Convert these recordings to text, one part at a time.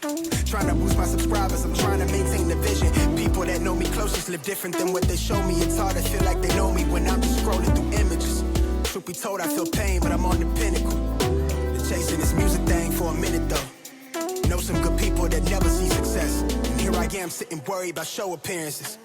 Trying to boost my subscribers, I'm trying to maintain the vision. People that know me close just live different than what they show me. It's hard to feel like they know me when I'm just scrolling through images. Truth be told, I feel pain, but I'm on the pinnacle. Been chasing this music thing for a minute though. Know some good people that never see success. And here I am sitting worried about show appearances.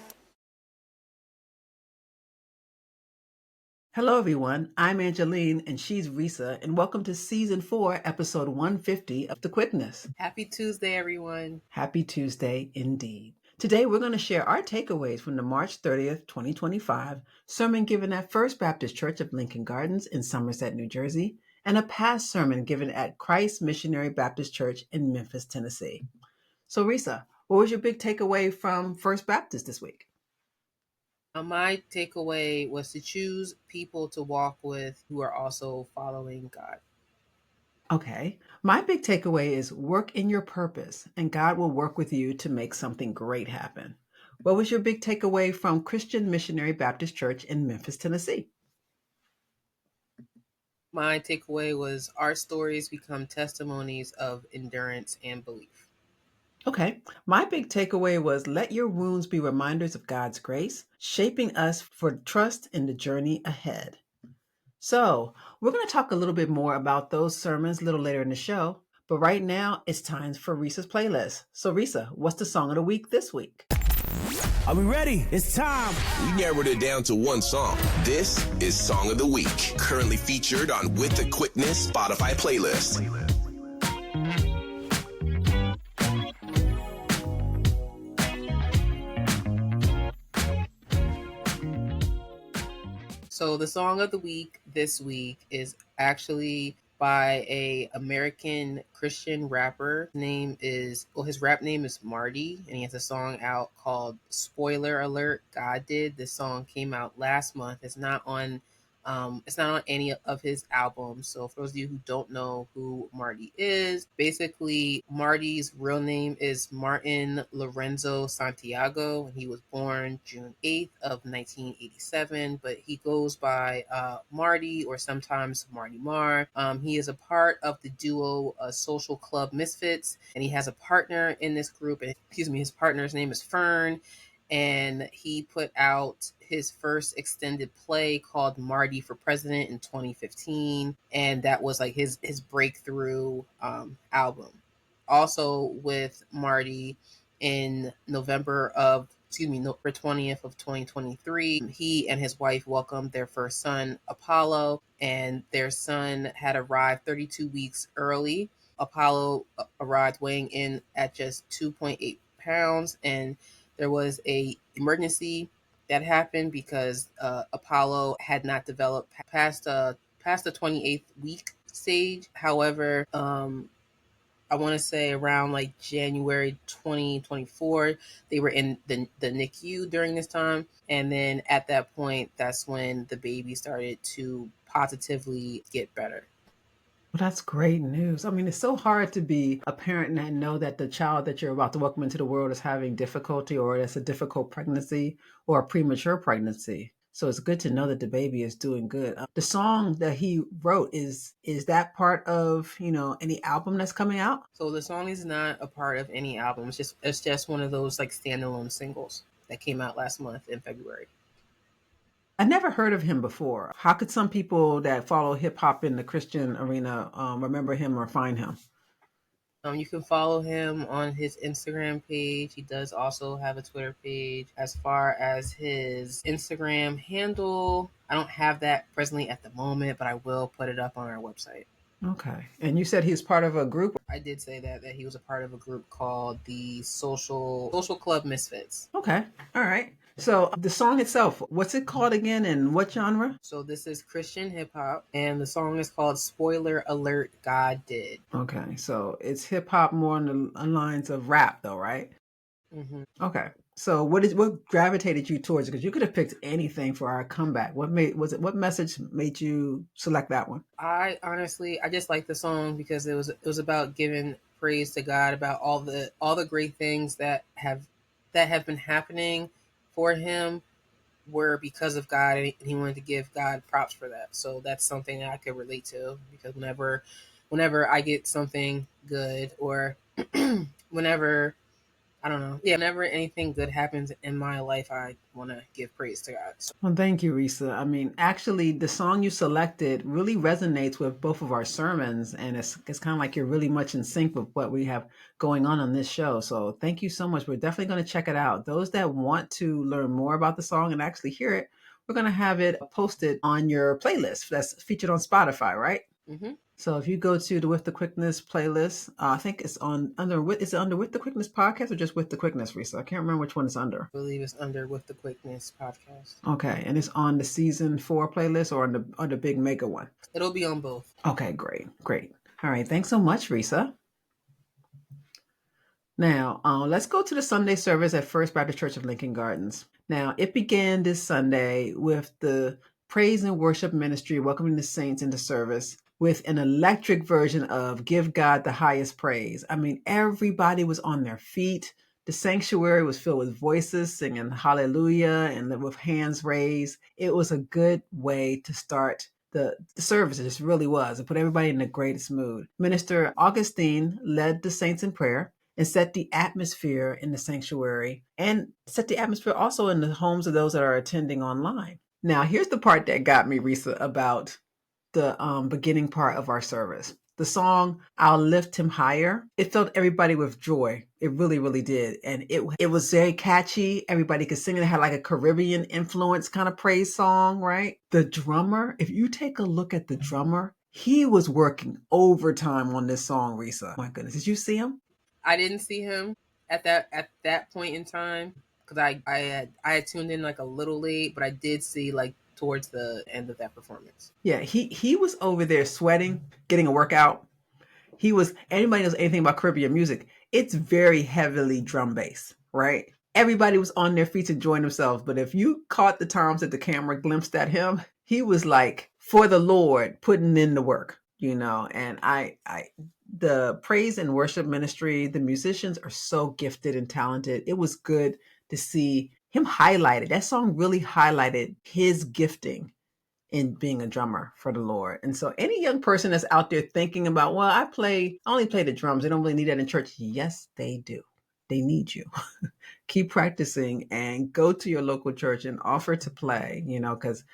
Hello, everyone. I'm Angeline, and she's Resa, and welcome to Season 4, Episode 150 of The Quickness. Happy Tuesday, everyone. Happy Tuesday, indeed. Today, we're going to share our takeaways from the March 30th, 2025 sermon given at First Baptist Church of Lincoln Gardens in Somerset, New Jersey, and a past sermon given at Christ Missionary Baptist Church in Memphis, Tennessee. So, Resa, what was your big takeaway from First Baptist this week? My takeaway was to choose people to walk with who are also following God. Okay. My big takeaway is work in your purpose, and God will work with you to make something great happen. What was your big takeaway from Christian Missionary Baptist Church in Memphis, Tennessee? My takeaway was our stories become testimonies of endurance and belief. Okay. My big takeaway was let your wounds be reminders of God's grace, shaping us for trust in the journey ahead. So, we're going to talk a little bit more about those sermons a little later in the show, but right now it's time for Resa's playlist. So, Resa, what's the song of the week this week? Are we ready? It's time. We narrowed it down to one song. This is Song of the Week, currently featured on With the Quickness Spotify playlist. So the song of the week this week is actually by a American Christian rapper. His rap name is Marty, and he has a song out called Spoiler Alert, God Did. This song came out last month. It's not on any of his albums. So for those of you who don't know who Marty is, basically Marty's real name is Martin Lorenzo Santiago, and he was born June 8th of 1987, but he goes by Marty or sometimes Marty Mar. He is a part of the duo Social Club Misfits, and he has a partner in this group. His partner's name is Fern, and he put out his first extended play called Marty for President in 2015, and that was like his breakthrough album. Also with Marty, in November 20th of 2023, he and his wife welcomed their first son, Apollo, and their son had arrived 32 weeks early. Apollo arrived weighing in at just 2.8 pounds, and there was a emergency that happened because Apollo had not developed past the 28th week stage. However, I want to say around like January 2024, they were in the NICU during this time. And then at that point, that's when the baby started to positively get better. Well, that's great news. I mean, it's so hard to be a parent and know that the child that you're about to welcome into the world is having difficulty, or it's a difficult pregnancy or a premature pregnancy. So it's good to know that the baby is doing good. The song that he wrote, is that part of, any album that's coming out? So the song is not a part of any album. It's just one of those like standalone singles that came out last month in February. I never heard of him before. How could some people that follow hip hop in the Christian arena remember him or find him? You can follow him on his Instagram page. He does also have a Twitter page. As far as his Instagram handle, I don't have that presently at the moment, but I will put it up on our website. Okay. And you said he's part of a group? I did say that he was a part of a group called the Social Club Misfits. Okay. All right. So the song itself, what's it called again and what genre? So this is Christian hip hop, and the song is called Spoiler Alert, God Did. Okay. So it's hip hop more on the lines of rap though, right? Mm-hmm. Okay. So what gravitated you towards it? Because you could have picked anything for our comeback. What message made you select that one? I just like the song because it was about giving praise to God about all the great things that have been happening for him were because of God, and he wanted to give God props for that. So that's something that I could relate to, because whenever I get something good or whenever, I don't know. Yeah, whenever anything good happens in my life, I want to give praise to God. So, Well, thank you, Resa. I mean, actually, the song you selected really resonates with both of our sermons, and it's kind of like you're really much in sync with what we have going on this show. So, thank you so much. We're definitely going to check it out. Those that want to learn more about the song and actually hear it, we're going to have it posted on your playlist that's featured on Spotify, right? mm-hmm. So if you go to the With the Quickness playlist, I think it's is it under With the Quickness podcast or just With the Quickness, Resa? I can't remember which one it's under. I believe it's under With the Quickness podcast. Okay, and it's on the season 4 playlist or on the big mega one? It'll be on both. Okay, great. All right, thanks so much, Resa. Now, let's go to the Sunday service at First Baptist Church of Lincoln Gardens. Now, it began this Sunday with the praise and worship ministry welcoming the saints into service with an electric version of Give God the Highest Praise. I mean, everybody was on their feet. The sanctuary was filled with voices singing hallelujah and with hands raised. It was a good way to start the service. It just really was. It put everybody in the greatest mood. Minister Augustine led the saints in prayer and set the atmosphere in the sanctuary and set the atmosphere also in the homes of those that are attending online. Now, here's the part that got me, Resa, about the beginning part of our service. The song, I'll Lift Him Higher, it filled everybody with joy. It really, really did. And it was very catchy. Everybody could sing it. It had like a Caribbean influence kind of praise song, right? The drummer, if you take a look at the drummer, he was working overtime on this song, Resa. My goodness, did you see him? I didn't see him at that point in time because I had tuned in like a little late, but I did see like towards the end of that performance. Yeah, he was over there sweating, getting a workout. Anybody knows anything about Caribbean music, it's very heavily drum bass, right? Everybody was on their feet to join themselves. But if you caught the times that the camera glimpsed at him, he was like, for the Lord, putting in the work, and the praise and worship ministry, the musicians are so gifted and talented. It was good to see him highlighted. That song really highlighted his gifting in being a drummer for the Lord. And so any young person that's out there thinking about, well, I only play the drums. They don't really need that in church. Yes, they do. They need you. Keep practicing and go to your local church and offer to play, because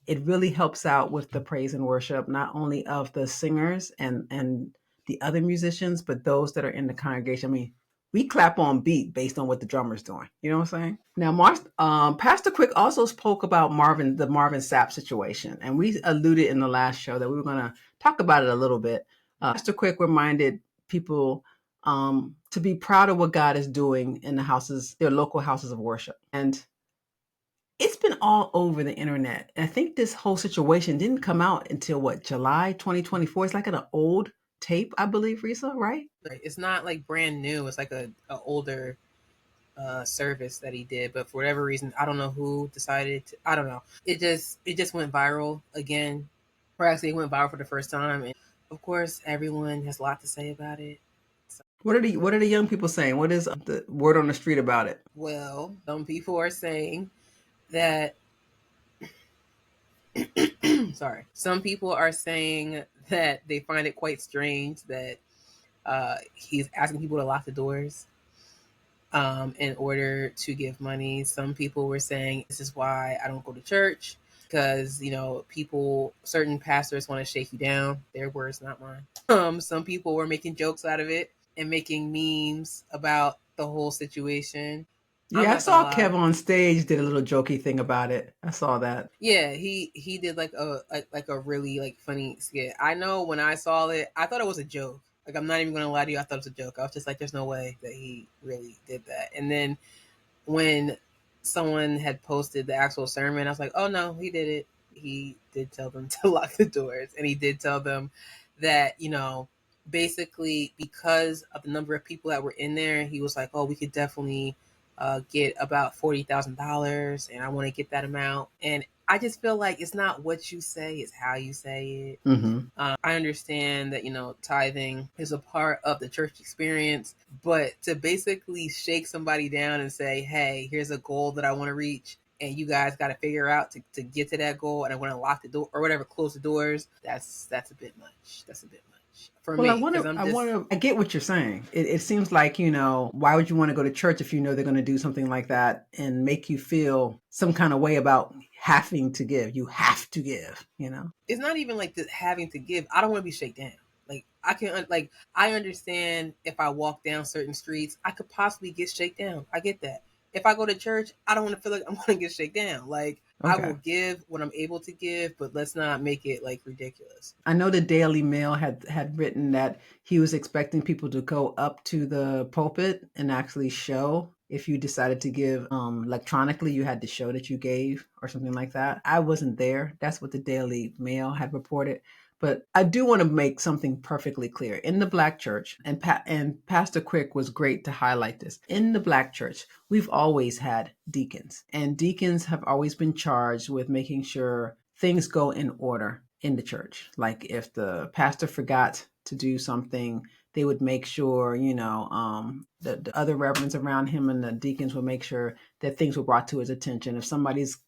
it really helps out with the praise and worship, not only of the singers and the other musicians, but those that are in the congregation. I mean, we clap on beat based on what the drummer's doing. You know what I'm saying? Now, Pastor Quick also spoke about the Marvin Sapp situation. And we alluded in the last show that we were going to talk about it a little bit. Pastor Quick reminded people to be proud of what God is doing in their local houses of worship. And it's been all over the internet. And I think this whole situation didn't come out until July 2024. It's like an old tape, I believe, Resa, right? It's not like brand new. It's like a older service that he did, but for whatever reason, I don't know who decided to, I don't know. It just went viral again. Or actually, it went viral for the first time, and of course, everyone has a lot to say about it. So, what are the young people saying? What is the word on the street about it? Well, some people are saying that. Sorry, some people are saying that they find it quite strange that he's asking people to lock the doors in order to give money. Some people were saying this is why I don't go to church, because certain pastors want to shake you down. Their words, not mine. Some people were making jokes out of it and making memes about the whole situation. Yeah, I saw Kev on stage did a little jokey thing about it. I saw that. Yeah, he did like a really like funny skit. I know when I saw it, I thought it was a joke. Like, I'm not even going to lie to you, I thought it was a joke. I was just like, there's no way that he really did that. And then when someone had posted the actual sermon, I was like, oh no, he did it. He did tell them to lock the doors, and he did tell them that, basically because of the number of people that were in there, he was like, oh, we could definitely get about $40,000, and I want to get that amount. And I just feel like it's not what you say, it's how you say it. Mm-hmm. I understand that, tithing is a part of the church experience, but to basically shake somebody down and say, hey, here's a goal that I want to reach, and you guys got to figure out to get to that goal, and I want to lock the door or whatever, close the doors, that's a bit much. That's a bit much. for Well, me, because I get what you're saying. It seems like, why would you want to go to church if you know they're going to do something like that and make you feel some kind of way about having to give? You have to give. It's not even like this having to give. I don't want to be shaken down. Like I understand if I walk down certain streets, I could possibly get shaken down. I get that. If I go to church, I don't want to feel like I'm going to get shaken down. Like I will give what I'm able to give, but let's not make it like ridiculous. I know the Daily Mail had written that he was expecting people to go up to the pulpit and actually show. If you decided to give electronically, you had to show that you gave or something like that. I wasn't there. That's what the Daily Mail had reported. But I do want to make something perfectly clear. In the Black church, and Pastor Quick was great to highlight this. In the Black church, we've always had deacons. And deacons have always been charged with making sure things go in order in the church. Like if the pastor forgot to do something, they would make sure, the other reverends around him and the deacons would make sure that things were brought to his attention. If somebody's,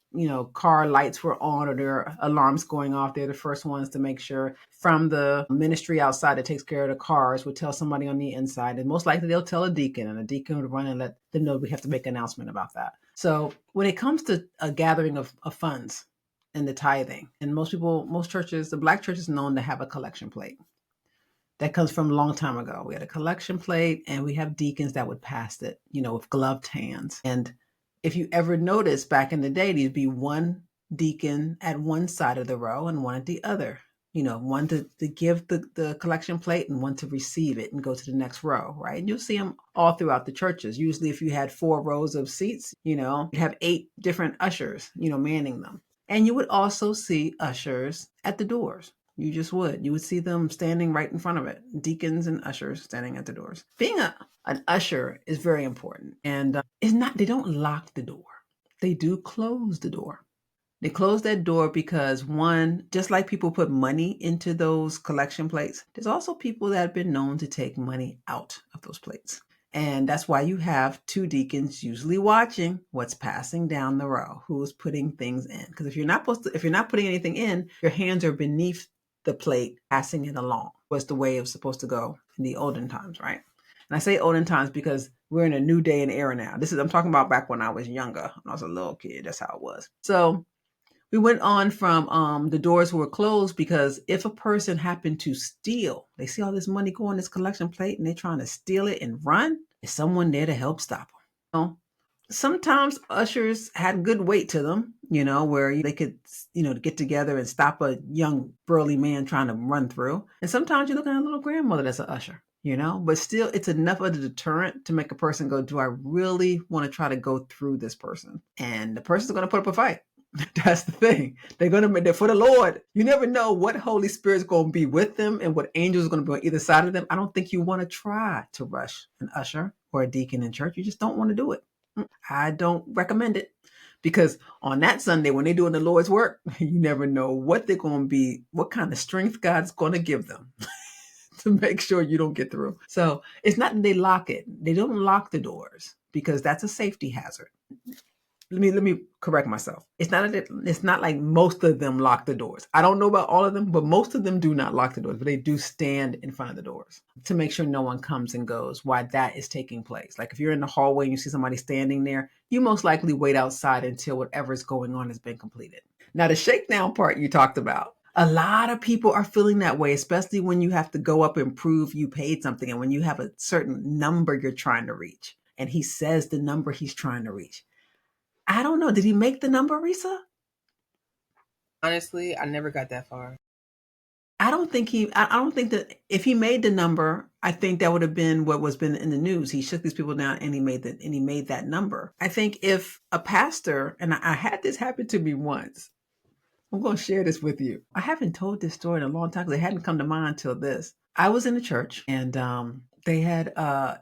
car lights were on or their alarms going off, they're the first ones to make sure from the ministry outside that takes care of the cars would tell somebody on the inside. And most likely they'll tell a deacon, and a deacon would run and let them know we have to make an announcement about that. So when it comes to a gathering of funds and the tithing, and most churches, the Black church is known to have a collection plate. That comes from a long time ago. We had a collection plate and we have deacons that would pass it, with gloved hands. And if you ever notice back in the day, there'd be one deacon at one side of the row and one at the other, one to give the collection plate and one to receive it and go to the next row, right? And you'll see them all throughout the churches. Usually if you had 4 rows of seats, you'd have 8 different ushers, manning them. And you would also see ushers at the doors. You just would. You would see them standing right in front of it. Deacons and ushers standing at the doors. Being an usher is very important. And they don't lock the door. They do close the door. They close that door because one, just like people put money into those collection plates, there's also people that have been known to take money out of those plates. And that's why you have 2 deacons usually watching what's passing down the row, who's putting things in. Because if you're not putting anything in, your hands are beneath the plate, passing it along was the way it was supposed to go in the olden times, right? And I say olden times because we're in a new day and era now. I'm talking about back when I was younger, when I was a little kid. That's how it was. So we went on from the doors were closed because if a person happened to steal, they see all this money go on this collection plate and they're trying to steal it and run, there's someone there to help stop them. Sometimes ushers had good weight to them, where they could, get together and stop a young burly man trying to run through. And sometimes you're looking at a little grandmother that's an usher, but still it's enough of a deterrent to make a person go, do I really want to try to go through this person? And the person's going to put up a fight. That's the thing. They're for the Lord. You never know what Holy Spirit's going to be with them and what angels are going to be on either side of them. I don't think you want to try to rush an usher or a deacon in church. You just don't want to do it. I don't recommend it because on that Sunday, when they're doing the Lord's work, you never know what they're going to be, what kind of strength God's going to give them to make sure you don't get through. So it's not that they lock it. They don't lock the doors because that's a safety hazard. Let me correct myself. It's not like most of them lock the doors. I don't know about all of them, but most of them do not lock the doors, but they do stand in front of the doors to make sure no one comes and goes while that is taking place. Like if you're in the hallway and you see somebody standing there, you most likely wait outside until whatever's going on has been completed. Now, the shakedown part you talked about, a lot of people are feeling that way, especially when you have to go up and prove you paid something and when you have a certain number you're trying to reach. And he says the number he's trying to reach. I don't know. Did he make the number, Resa? Honestly, I never got that far. I don't think that if he made the number, I think that would have been what was been in the news. He shook these people down and he made that number. I think if a pastor, and I had this happen to me once, I'm going to share this with you. I haven't told this story in a long time because it hadn't come to mind until this. I was in a church and they had,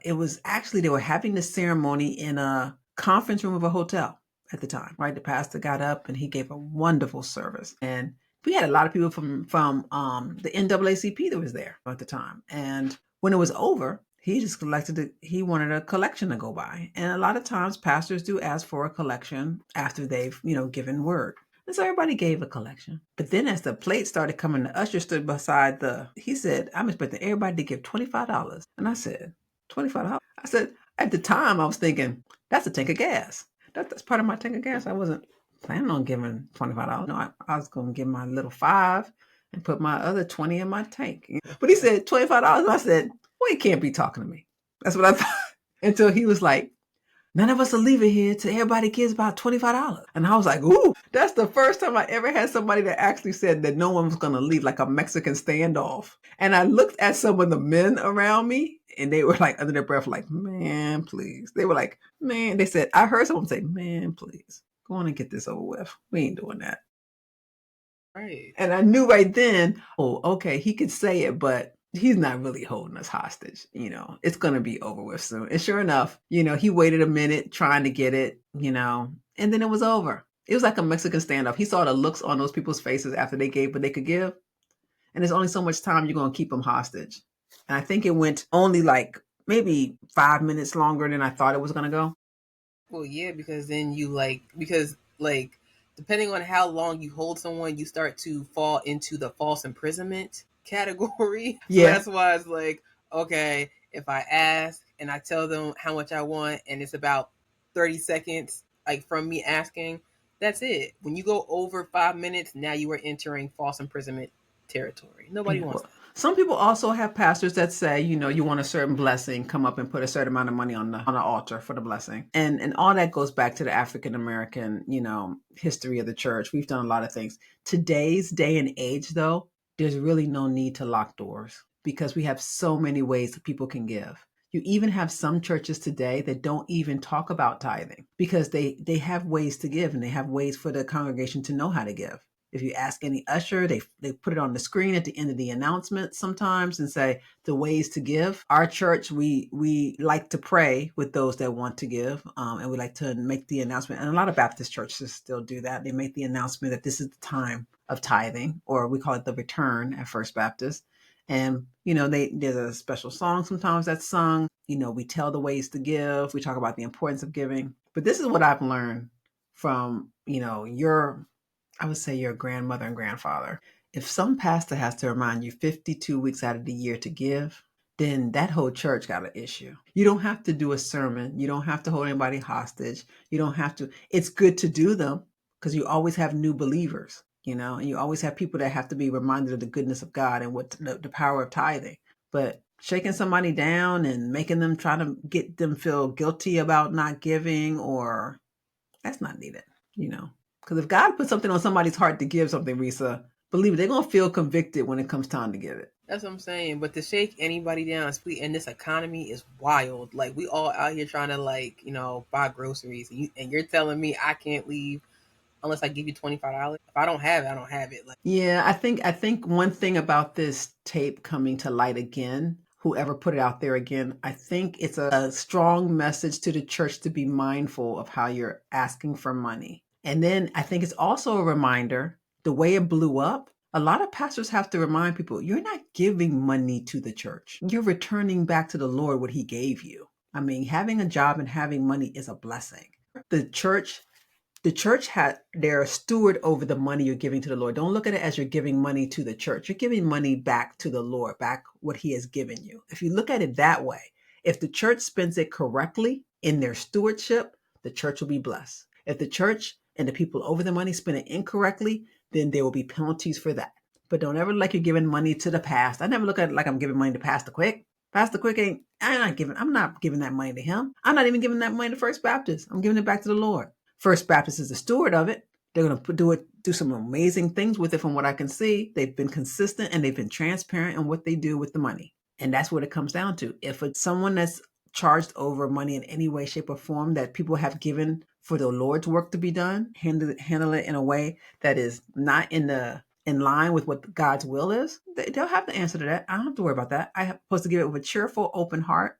they were having the ceremony in a conference room of a hotel at the time, right? The pastor got up and he gave a wonderful service. And we had a lot of people from the NAACP that was there at the time. And when it was over, he just he wanted a collection to go by. And a lot of times pastors do ask for a collection after they've, given word. And so everybody gave a collection. But then as the plate started coming, the usher stood beside he said, I'm expecting everybody to give $25. And I said, $25? I said, at the time I was thinking, that's a tank of gas. That's part of my tank of gas. I wasn't planning on giving $25. No, I was going to give my little 5 and put my other 20 in my tank. But he said $25. And I said, well, he can't be talking to me. That's what I thought. Until he was like, none of us will leave it here till everybody gives about $25. And I was like, ooh, that's the first time I ever had somebody that actually said that no one was going to leave, like a Mexican standoff. And I looked at some of the men around me and they were like under their breath, like, man, please. They were like, man, they said, I heard someone say, man, please go on and get this over with. We ain't doing that. Right. And I knew right then, oh, okay, he could say it, but he's not really holding us hostage. It's going to be over with soon. And sure enough, he waited a minute trying to get it, and then it was over. It was like a Mexican standoff. He saw the looks on those people's faces after they gave what they could give. And there's only so much time you're going to keep them hostage. And I think it went only like maybe 5 minutes longer than I thought it was going to go. Well, yeah, because then depending on how long you hold someone, you start to fall into the false imprisonment category. Yeah. So that's why it's like, okay, if I ask and I tell them how much I want and it's about 30 seconds like from me asking, that's it. When you go over 5 minutes, now you are entering false imprisonment territory. Nobody wants that. Some people also have pastors that say, you want a certain blessing, come up and put a certain amount of money on the altar for the blessing. And all that goes back to the African American, history of the church. We've done a lot of things. Today's day and age, though, there's really no need to lock doors because we have so many ways that people can give. You even have some churches today that don't even talk about tithing because they have ways to give and they have ways for the congregation to know how to give. If you ask any usher, they put it on the screen at the end of the announcement sometimes and say the ways to give. Our church, we like to pray with those that want to give, and we like to make the announcement. And a lot of Baptist churches still do that. They make the announcement that this is the time of tithing, or we call it the return at First Baptist. And, there's a special song sometimes that's sung. We tell the ways to give. We talk about the importance of giving. But this is what I've learned from, I would say your grandmother and grandfather. If some pastor has to remind you 52 weeks out of the year to give, then that whole church got an issue. You don't have to do a sermon. You don't have to hold anybody hostage. You don't have to. It's good to do them because you always have new believers, and you always have people that have to be reminded of the goodness of God and what the power of tithing. But shaking somebody down and making them try to get them feel guilty about not giving, or that's not needed, Because if God puts something on somebody's heart to give something, Resa, believe it, they're going to feel convicted when it comes time to give it. That's what I'm saying. But to shake anybody down in this economy is wild. Like, we all out here trying to, buy groceries. And you're telling me I can't leave unless I give you $25. If I don't have it, I don't have it. Yeah, I think one thing about this tape coming to light again, whoever put it out there again, I think it's a strong message to the church to be mindful of how you're asking for money. And then I think it's also a reminder, the way it blew up, a lot of pastors have to remind people, you're not giving money to the church. You're returning back to the Lord what he gave you. I mean, having a job and having money is a blessing. The church they're a steward over the money you're giving to the Lord. Don't look at it as you're giving money to the church. You're giving money back to the Lord, back what he has given you. If you look at it that way, if the church spends it correctly in their stewardship, the church will be blessed. If the church and the people over the money spend it incorrectly, then there will be penalties for that. But don't ever look like you're giving money to the past. I never look at it like I'm giving money to Pastor Quick. Pastor Quick I'm not giving that money to him. I'm not even giving that money to First Baptist. I'm giving it back to the Lord. First Baptist is the steward of it. They're going to do some amazing things with it from what I can see. They've been consistent and they've been transparent in what they do with the money. And that's what it comes down to. If it's someone that's charged over money in any way, shape, or form that people have given for the Lord's work to be done, handle it in a way that is not in line with what God's will is, they'll have to answer to that. I don't have to worry about that. I'm supposed to give it with a cheerful, open heart,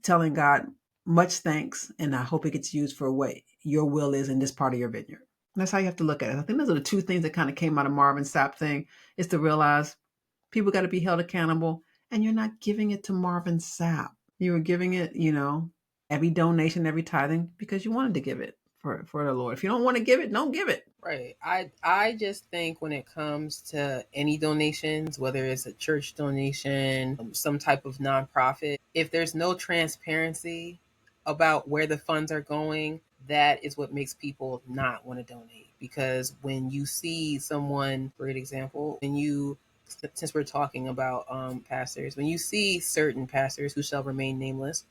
telling God, much thanks, and I hope it gets used for what your will is in this part of your vineyard. And that's how you have to look at it. I think those are the two things that kind of came out of Marvin Sapp thing, is to realize people got to be held accountable, and you're not giving it to Marvin Sapp. You were giving it, every donation, every tithing, because you wanted to give it for the Lord. If you don't want to give it, don't give it. Right. I just think when it comes to any donations, whether it's a church donation, some type of nonprofit, if there's no transparency about where the funds are going, that is what makes people not want to donate. Because when you see someone, great example, since we're talking about pastors, when you see certain pastors who shall remain nameless,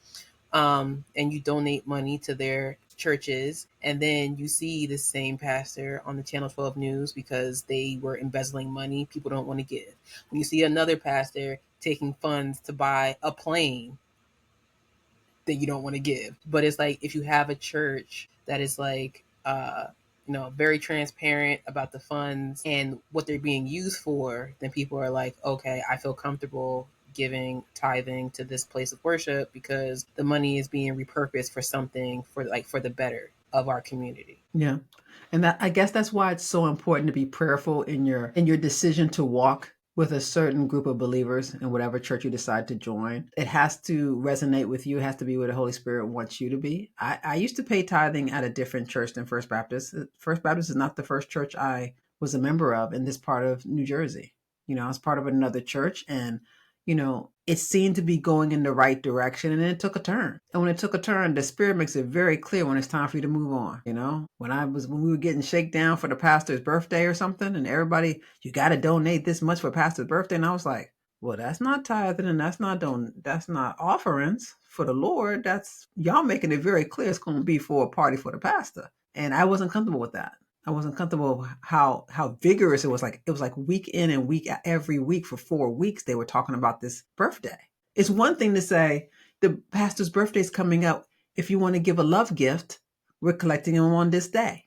and you donate money to their churches, and then you see the same pastor on the Channel 12 news because they were embezzling money people don't want to give. When you see another pastor taking funds to buy a plane that you don't want to give. But it's like, if you have a church that is like, very transparent about the funds and what they're being used for, then people are like, okay, I feel comfortable giving tithing to this place of worship because the money is being repurposed for something for the better of our community. Yeah. And I guess that's why it's so important to be prayerful in your decision to walk with a certain group of believers in whatever church you decide to join. It has to resonate with you. It has to be where the Holy Spirit wants you to be. I used to pay tithing at a different church than First Baptist. First Baptist is not the first church I was a member of in this part of New Jersey. I was part of another church, and it seemed to be going in the right direction, and then it took a turn. And when it took a turn, the Spirit makes it very clear when it's time for you to move on. When we were getting shakedown for the pastor's birthday or something, and everybody, you got to donate this much for pastor's birthday. And I was like, well, that's not tithing, and that's not offerings for the Lord. That's y'all making it very clear it's going to be for a party for the pastor. And I wasn't comfortable with that. I wasn't comfortable how vigorous it was. Like, it was like week in and week out, every week for 4 weeks, they were talking about this birthday. It's one thing to say the pastor's birthday is coming up. If you want to give a love gift, we're collecting them on this day,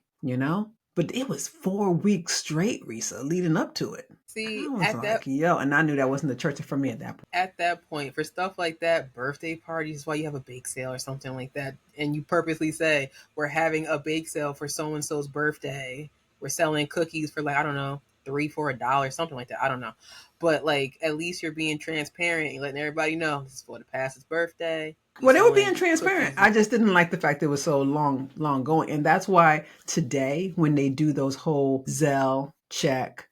But it was 4 weeks straight, Resa, leading up to it. See, and I knew that wasn't the church for me at that point. At that point, for stuff like that, birthday parties is why you have a bake sale or something like that. And you purposely say, we're having a bake sale for so-and-so's birthday. We're selling cookies for like, I don't know, $3 for $1, something like that. I don't know. But like, at least you're being transparent. You're letting everybody know this is for the pastor's birthday. Well, they were being transparent. I just didn't like the fact that it was so long going. And that's why today, when they do those whole Zelle, check,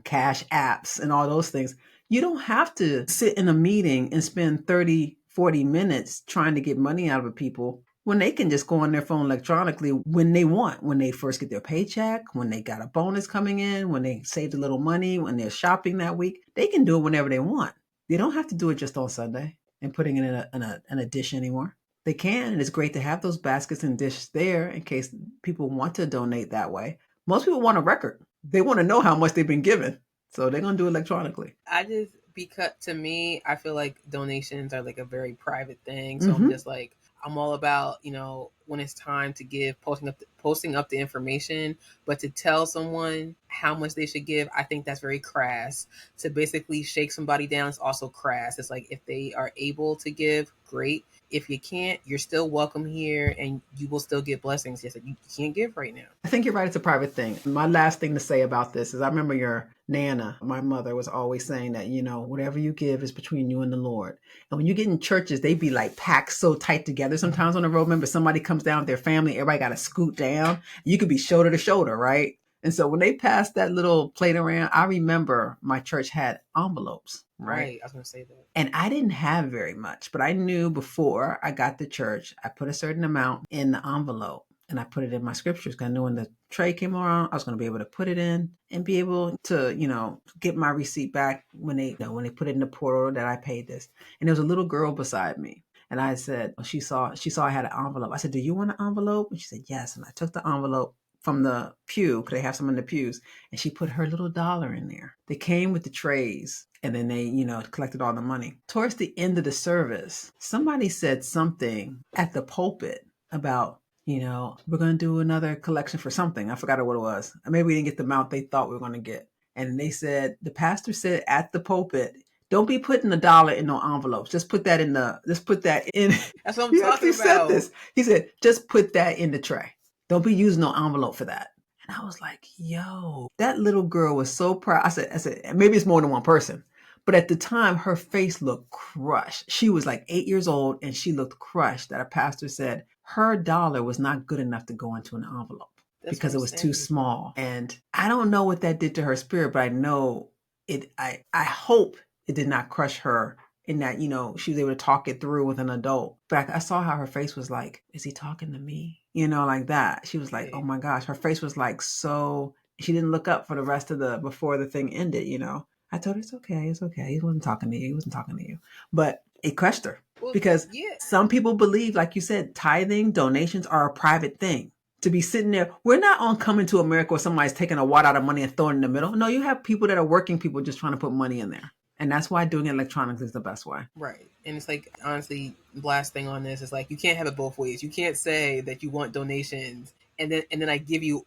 cash apps and all those things, you don't have to sit in a meeting and spend 30, 40 minutes trying to get money out of people when they can just go on their phone electronically when they want, when they first get their paycheck, when they got a bonus coming in, when they saved a little money, when they're shopping that week. They can do it whenever they want. They don't have to do it just on Sunday and putting it in a dish anymore. They can, and it's great to have those baskets and dishes there in case people want to donate that way. Most people want a record. They want to know how much they've been given, so they're going to do it electronically. Because to me, I feel like donations are like a very private thing. So I'm just like, I'm all about, when it's time to give, posting up the information, but to tell someone how much they should give, I think that's very crass. To basically shake somebody down is also crass. It's like, if they are able to give, great. If you can't, you're still welcome here and you will still get blessings. Yes, you can't give right now. I think you're right. It's a private thing. My last thing to say about this is I remember your Nana, my mother, was always saying that, whatever you give is between you and the Lord. And when you get in churches, they be like packed so tight together sometimes on the road. Remember, somebody comes down with their family, everybody got to scoot down. You could be shoulder to shoulder, right? And so when they passed that little plate around, I remember my church had envelopes. Right. I was going to say that. And I didn't have very much, but I knew before I got to church, I put a certain amount in the envelope and I put it in my scriptures. Because I knew when the tray came around, I was going to be able to put it in and be able to, get my receipt back when they put it in the portal that I paid this. And there was a little girl beside me. And I said, she saw I had an envelope. I said, do you want an envelope? And she said, yes. And I took the envelope from the pew, because they have some in the pews, and she put her little dollar in there. They came with the trays, and then they, collected all the money. Towards the end of the service, somebody said something at the pulpit about, we're going to do another collection for something. I forgot what it was. Maybe we didn't get the amount they thought we were going to get. And they said, the pastor said at the pulpit, don't be putting $1 in no envelopes. Just put that in. That's what I'm talking about. He said, just put that in the tray. Don't be using no envelope for that. And I was like, yo, that little girl was so proud. I said, maybe it's more than one person. But at the time, her face looked crushed. She was like 8 years old and she looked crushed that a pastor said her dollar was not good enough to go into an envelope because it was too small. And I don't know what that did to her spirit, but I know it, I hope it did not crush her in that, you know, she was able to talk it through with an adult. But I saw how her face was like, is he talking to me? You know, like that. She was like, oh my gosh, her face was like, so she didn't look up for the rest of before the thing ended, you know. I told her, it's okay. It's okay. He wasn't talking to you. He wasn't talking to you. But it crushed her because some people believe, like you said, tithing, donations are a private thing. To be sitting there, we're not on Coming to America where somebody's taking a wad out of money and throwing it in the middle. No, you have people that are working people just trying to put money in there. And that's why doing it electronically is the best way. Right. And it's like, honestly, the last thing on this is like, you can't have it both ways. You can't say that you want donations and then I give you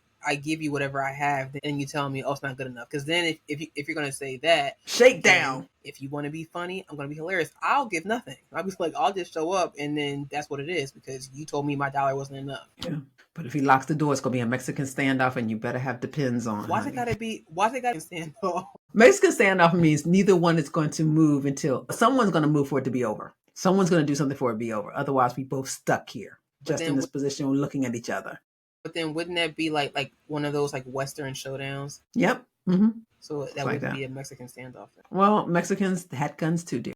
whatever I have, and you tell me, oh, it's not good enough. Because then if you're going to say that, shake down. If you want to be funny, I'm going to be hilarious. I'll give nothing. I'll be like, I'll just show up, and then that's what it is because you told me my dollar wasn't enough. Yeah. But if he locks the door, it's going to be a Mexican standoff, and you better have depends on. Why's it got to be standoff? Mexican standoff means neither one is going to move until someone's going to move for it to be over. Someone's going to do something for it to be over. Otherwise, we both stuck here, just in this position, looking at each other. But then wouldn't that be like one of those like Western showdowns? Yep. Mm-hmm. So that would be a Mexican standoff. Well, Mexicans had guns too, dear.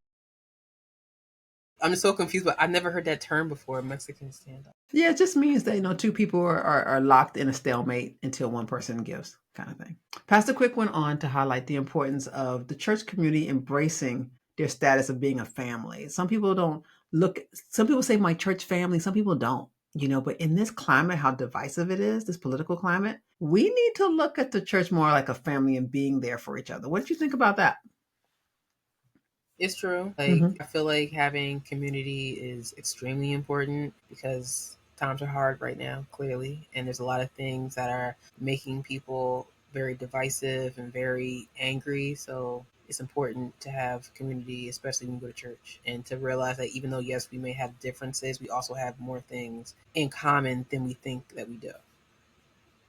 I'm just so confused, but I've never heard that term before, Mexican standoff. Yeah, it just means that, you know, two people are locked in a stalemate until one person gives, kind of thing. Pastor Quick went on to highlight the importance of the church community embracing their status of being a family. Some people say my church family, some people don't. You know, but in this climate, how divisive it is, this political climate, we need to look at the church more like a family and being there for each other. What did you think about that? It's true. Like, I feel like having community is extremely important because times are hard right now, clearly. And there's a lot of things that are making people very divisive and very angry. So it's important to have community, especially when you go to church, and to realize that even though, yes, we may have differences, we also have more things in common than we think that we do.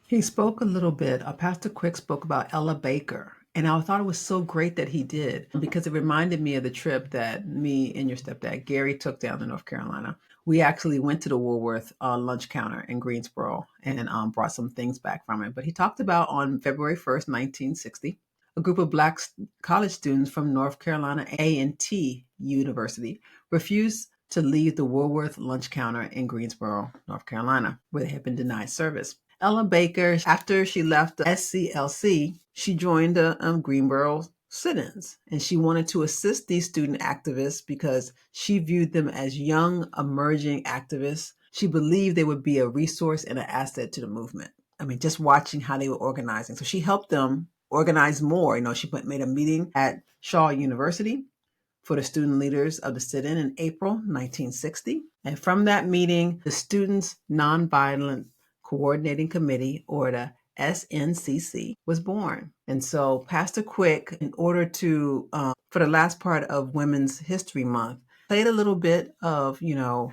He spoke a little bit, Pastor Quick spoke about Ella Baker. And I thought it was so great that he did because it reminded me of the trip that me and your stepdad, Gary, took down to North Carolina. We actually went to the Woolworth lunch counter in Greensboro and brought some things back from it. But he talked about on February 1st, 1960, a group of Black college students from North Carolina A&T University refused to leave the Woolworth lunch counter in Greensboro, North Carolina, where they had been denied service. Ella Baker, after she left the SCLC, she joined the Greensboro sit-ins, and she wanted to assist these student activists because she viewed them as young, emerging activists. She believed they would be a resource and an asset to the movement. I mean, just watching how they were organizing. So she helped them organize more. You know, she made a meeting at Shaw University for the student leaders of the sit-in in April 1960. And from that meeting, the Students Nonviolent Coordinating Committee, or the SNCC, was born. And so Pastor Quick, in order to, for the last part of Women's History Month, played a little bit of, you know,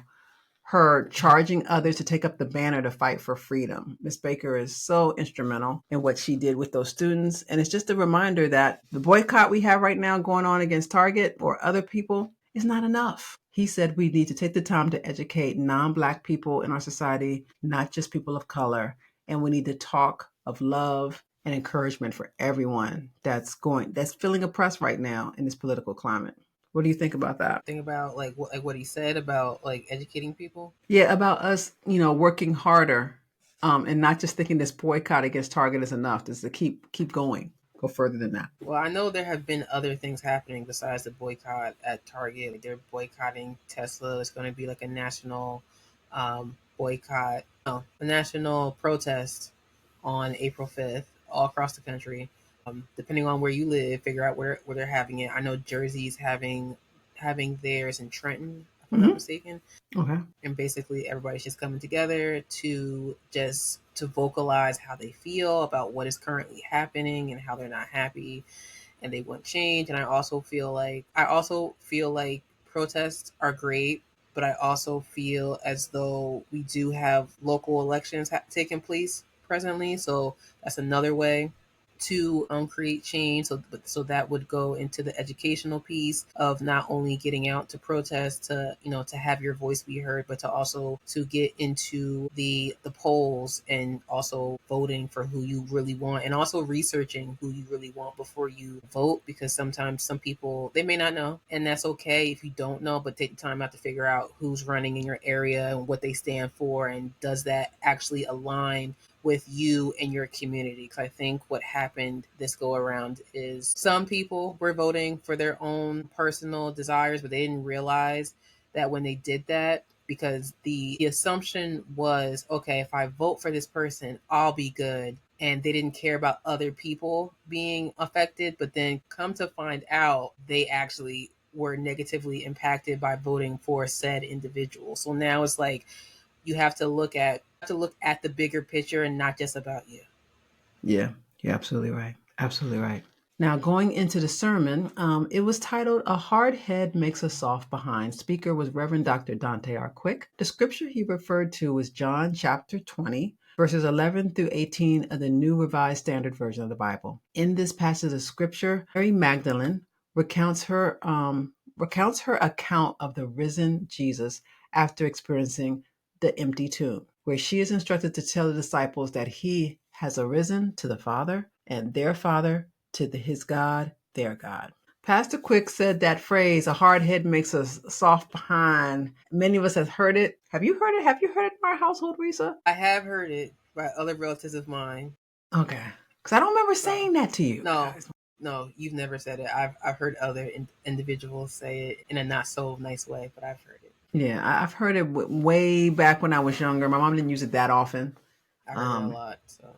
her charging others to take up the banner to fight for freedom. Miss Baker is so instrumental in what she did with those students. And it's just a reminder that the boycott we have right now going on against Target or other people is not enough. He said we need to take the time to educate non-Black people in our society, not just people of color. And we need to talk of love and encouragement for everyone that's feeling oppressed right now in this political climate. What do you think about that? Think about like what he said about like educating people. Yeah, about us, you know, working harder, and not just thinking this boycott against Target is enough. Just to keep going, go further than that. Well, I know there have been other things happening besides the boycott at Target. Like they're boycotting Tesla. It's going to be like a national boycott, a national protest on April 5th all across the country. Depending on where you live, figure out where they're having it. I know Jersey's having theirs in Trenton, if I'm not mistaken. Okay. And basically everybody's just coming together to vocalize how they feel about what is currently happening and how they're not happy and they want change. And I also feel like protests are great, but I also feel as though we do have local elections taking place presently. So that's another way to create change. So that would go into the educational piece of not only getting out to protest, to to have your voice be heard, but to also to get into the polls and also voting for who you really want, and also researching who you really want before you vote, because sometimes some people, they may not know, and that's okay if you don't know, but take the time out to figure out who's running in your area and what they stand for, and does that actually align with you and your community. Because I think what happened this go around is some people were voting for their own personal desires, but they didn't realize that when they did that, because the assumption was, okay, if I vote for this person, I'll be good. And they didn't care about other people being affected. But then come to find out, they actually were negatively impacted by voting for said individual. So now it's like, you have to look at the bigger picture and not just about you. Yeah, you're absolutely right. Absolutely right. Now, going into the sermon, it was titled "A Hard Head Makes a Soft Behind." Speaker was Reverend Dr. Danté Quick. The scripture he referred to was John chapter 20, verses 11 through 18 of the New Revised Standard Version of the Bible. In this passage of scripture, Mary Magdalene recounts her account of the risen Jesus after experiencing the empty tomb, where she is instructed to tell the disciples that he has arisen to the Father, and their Father to his God, their God. Pastor Quick said that phrase, "a hard head makes a soft behind." Many of us have heard it. Have you heard it? Have you heard it in our household, Resa? I have heard it by other relatives of mine. Okay. Because I don't remember saying that to you. No, you've never said it. I've heard other individuals say it in a not so nice way, but I've heard it. Yeah, I've heard it way back when I was younger. My mom didn't use it that often. I heard it a lot. So.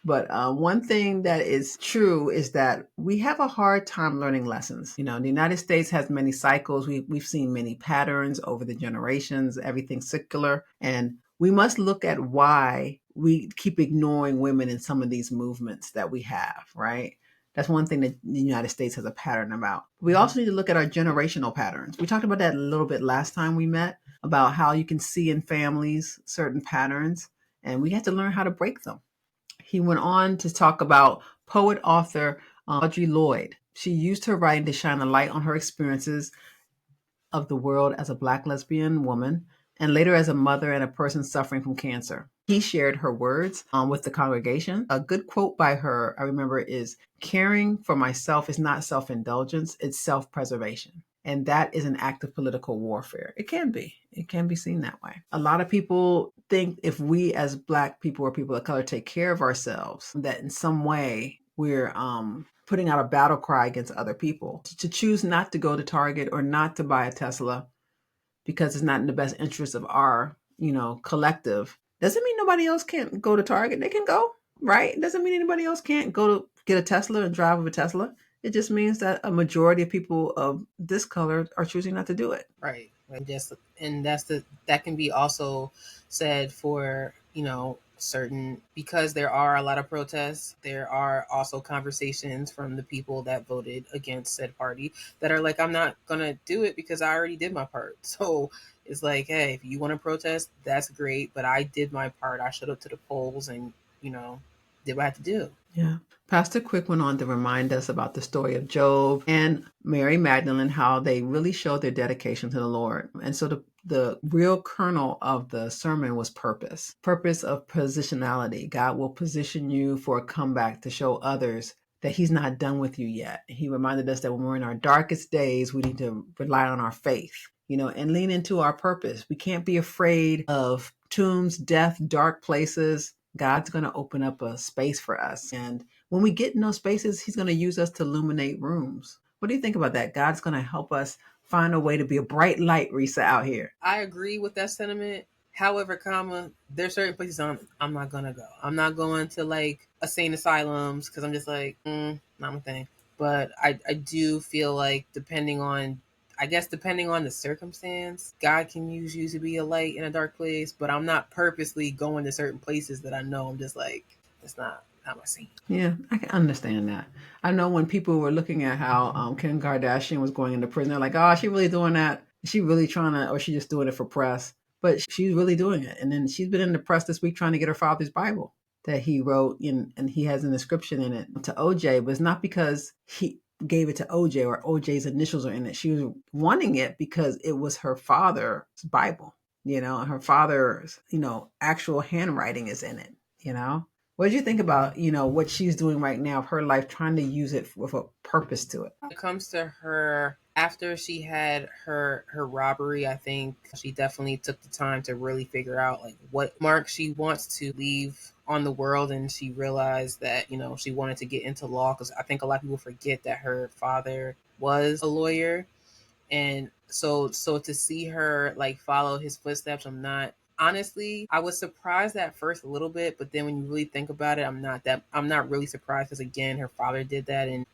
But one thing that is true is that we have a hard time learning lessons. The United States has many cycles. We've seen many patterns over the generations, everything secular. And we must look at why we keep ignoring women in some of these movements that we have, right? That's one thing that the United States has a pattern about. We also need to look at our generational patterns. We talked about that a little bit last time we met, about how you can see in families certain patterns, and we have to learn how to break them. He went on to talk about poet author Audre Lorde. She used her writing to shine a light on her experiences of the world as a Black lesbian woman, and later as a mother and a person suffering from cancer. He shared her words with the congregation. A good quote by her, I remember, is, "Caring for myself is not self-indulgence, it's self-preservation." And that is an act of political warfare. It can be. It can be seen that way. A lot of people think if we as Black people or people of color take care of ourselves, that in some way we're putting out a battle cry against other people. To choose not to go to Target or not to buy a Tesla because it's not in the best interest of our, collective, doesn't mean nobody else can't go to Target. They can go, right? It doesn't mean anybody else can't go to get a Tesla and drive with a Tesla. It just means that a majority of people of this color are choosing not to do it. Right. That can be also said for, certain, because there are a lot of protests, there are also conversations from the people that voted against said party that are like, I'm not gonna do it because I already did my part. So it's like, hey, if you want to protest, that's great, but I did my part. I showed up to the polls and did what I had to do. Yeah. Pastor Quick went on to remind us about the story of Job and Mary Magdalene, how they really showed their dedication to the Lord. And so the real kernel of the sermon was purpose of positionality. God will position you for a comeback to show others that he's not done with you yet. He reminded us that when we're in our darkest days, we need to rely on our faith, and lean into our purpose. We can't be afraid of tombs, death, dark places. God's going to open up a space for us. And when we get in those spaces, he's going to use us to illuminate rooms. What do you think about that? God's going to help us find a way to be a bright light, Resa, out here. I agree with that sentiment. However, there's certain places I'm not going to go. I'm not going to like insane asylums because I'm just like, not my thing. But I do feel like depending on the circumstance, God can use you to be a light in a dark place, but I'm not purposely going to certain places that I know I'm just like, it's not my scene. Yeah, I can understand that. I know when people were looking at how Kim Kardashian was going into prison, they're like, oh, is she really doing that? Is she really trying to, or is she just doing it for press? But she's really doing it. And then she's been in the press this week trying to get her father's Bible. that he wrote and he has an inscription in it to OJ, but it's not because he gave it to OJ or OJ's initials are in it. She was wanting it because it was her father's Bible, and her father's, actual handwriting is in it, What did you think about, what she's doing right now, her life, trying to use it with a purpose to it? When it comes to her, after she had her robbery, I think she definitely took the time to really figure out like what mark she wants to leave on the world, and she realized that she wanted to get into law, because I think a lot of people forget that her father was a lawyer. And so to see her like follow his footsteps, honestly, I was surprised at first a little bit, but then when you really think about it, I'm not really surprised, because again, her father did that, and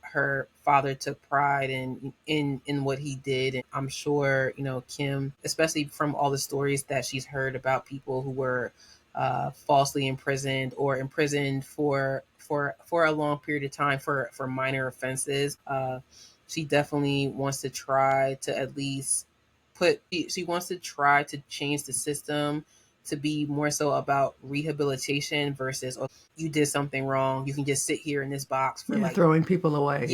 her father took pride in what he did. And I'm sure Kim, especially from all the stories that she's heard about people who were falsely imprisoned or imprisoned for a long period of time for minor offenses, she definitely wants to try to at least she wants to try to change the system to be more so about rehabilitation versus, oh, you did something wrong, you can just sit here in this box for throwing people away.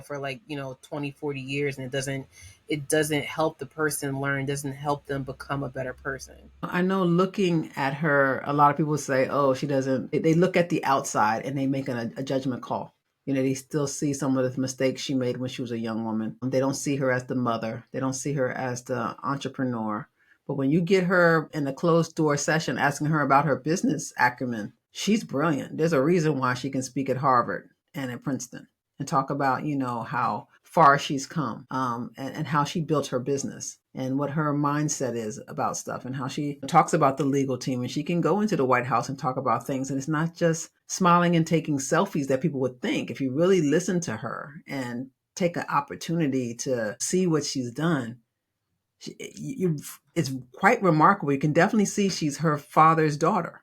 For 20, 40 years, and it doesn't help the person learn, doesn't help them become a better person. I know, looking at her, a lot of people say, oh, she doesn't, they look at the outside and they make a judgment call. They still see some of the mistakes she made when she was a young woman. They don't see her as the mother. They don't see her as the entrepreneur. But when you get her in a closed door session asking her about her business acumen, she's brilliant. There's a reason why she can speak at Harvard and at Princeton and talk about, how far she's come, and how she built her business and what her mindset is about stuff, and how she talks about the legal team, and she can go into the White House and talk about things. And it's not just smiling and taking selfies that people would think. If you really listen to her and take an opportunity to see what she's done, it's quite remarkable. You can definitely see she's her father's daughter.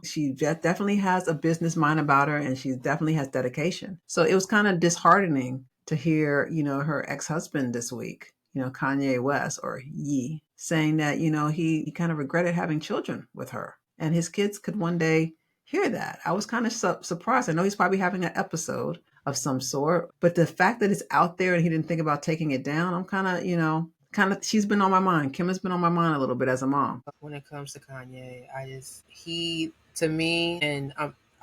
She definitely has a business mind about her, and she definitely has dedication. So it was kind of disheartening to hear, her ex-husband this week, Kanye West, or Ye, saying that, he kind of regretted having children with her, and his kids could one day hear that. I was kind of surprised. I know he's probably having an episode of some sort, but the fact that it's out there and he didn't think about taking it down, I'm kind of, she's been on my mind. Kim has been on my mind a little bit as a mom. When it comes to Kanye, he, to me, and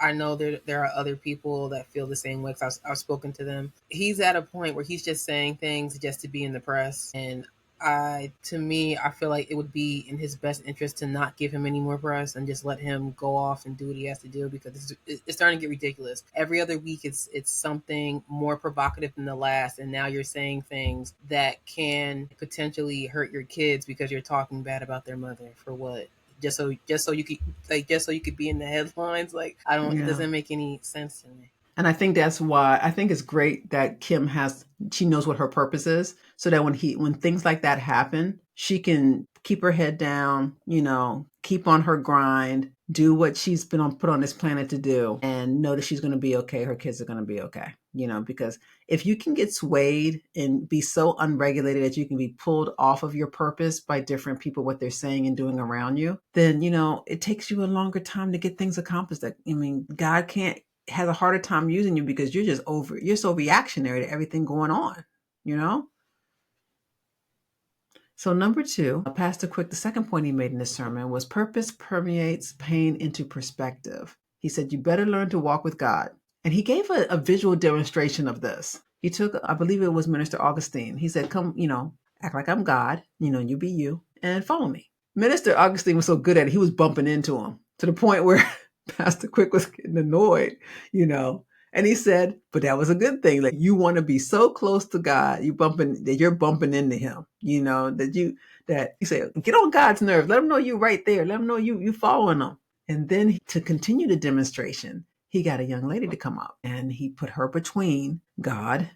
I know there are other people that feel the same way, because I've spoken to them. He's at a point where he's just saying things just to be in the press. And I feel like it would be in his best interest to not give him any more press and just let him go off and do what he has to do, because it's starting to get ridiculous. Every other week it's something more provocative than the last, and now you're saying things that can potentially hurt your kids because you're talking bad about their mother. For what? Just so you could be in the headlines. It doesn't make any sense to me. And I think that's why I think it's great that Kim she knows what her purpose is, so that when things like that happen, she can keep her head down, keep on her grind, do what she's been put on this planet to do, and know that she's going to be okay. Her kids are going to be okay, because if you can get swayed and be so unregulated that you can be pulled off of your purpose by different people, what they're saying and doing around you, then, it takes you a longer time to get things accomplished. God has a harder time using you because you're so reactionary to everything going on, So number 2, Pastor Quick, the second point he made in this sermon was purpose permeates pain into perspective. He said, you better learn to walk with God. And he gave a visual demonstration of this. He took, I believe it was Minister Augustine. He said, come, act like I'm God, you be you, and follow me. Minister Augustine was so good at it, he was bumping into him to the point where Pastor Quick was getting annoyed, and he said, but that was a good thing. Like, you want to be so close to God, you're bumping into him, that you say, get on God's nerves. Let him know you right there. Let him know you following him. And then to continue the demonstration, he got a young lady to come up, and he put her between God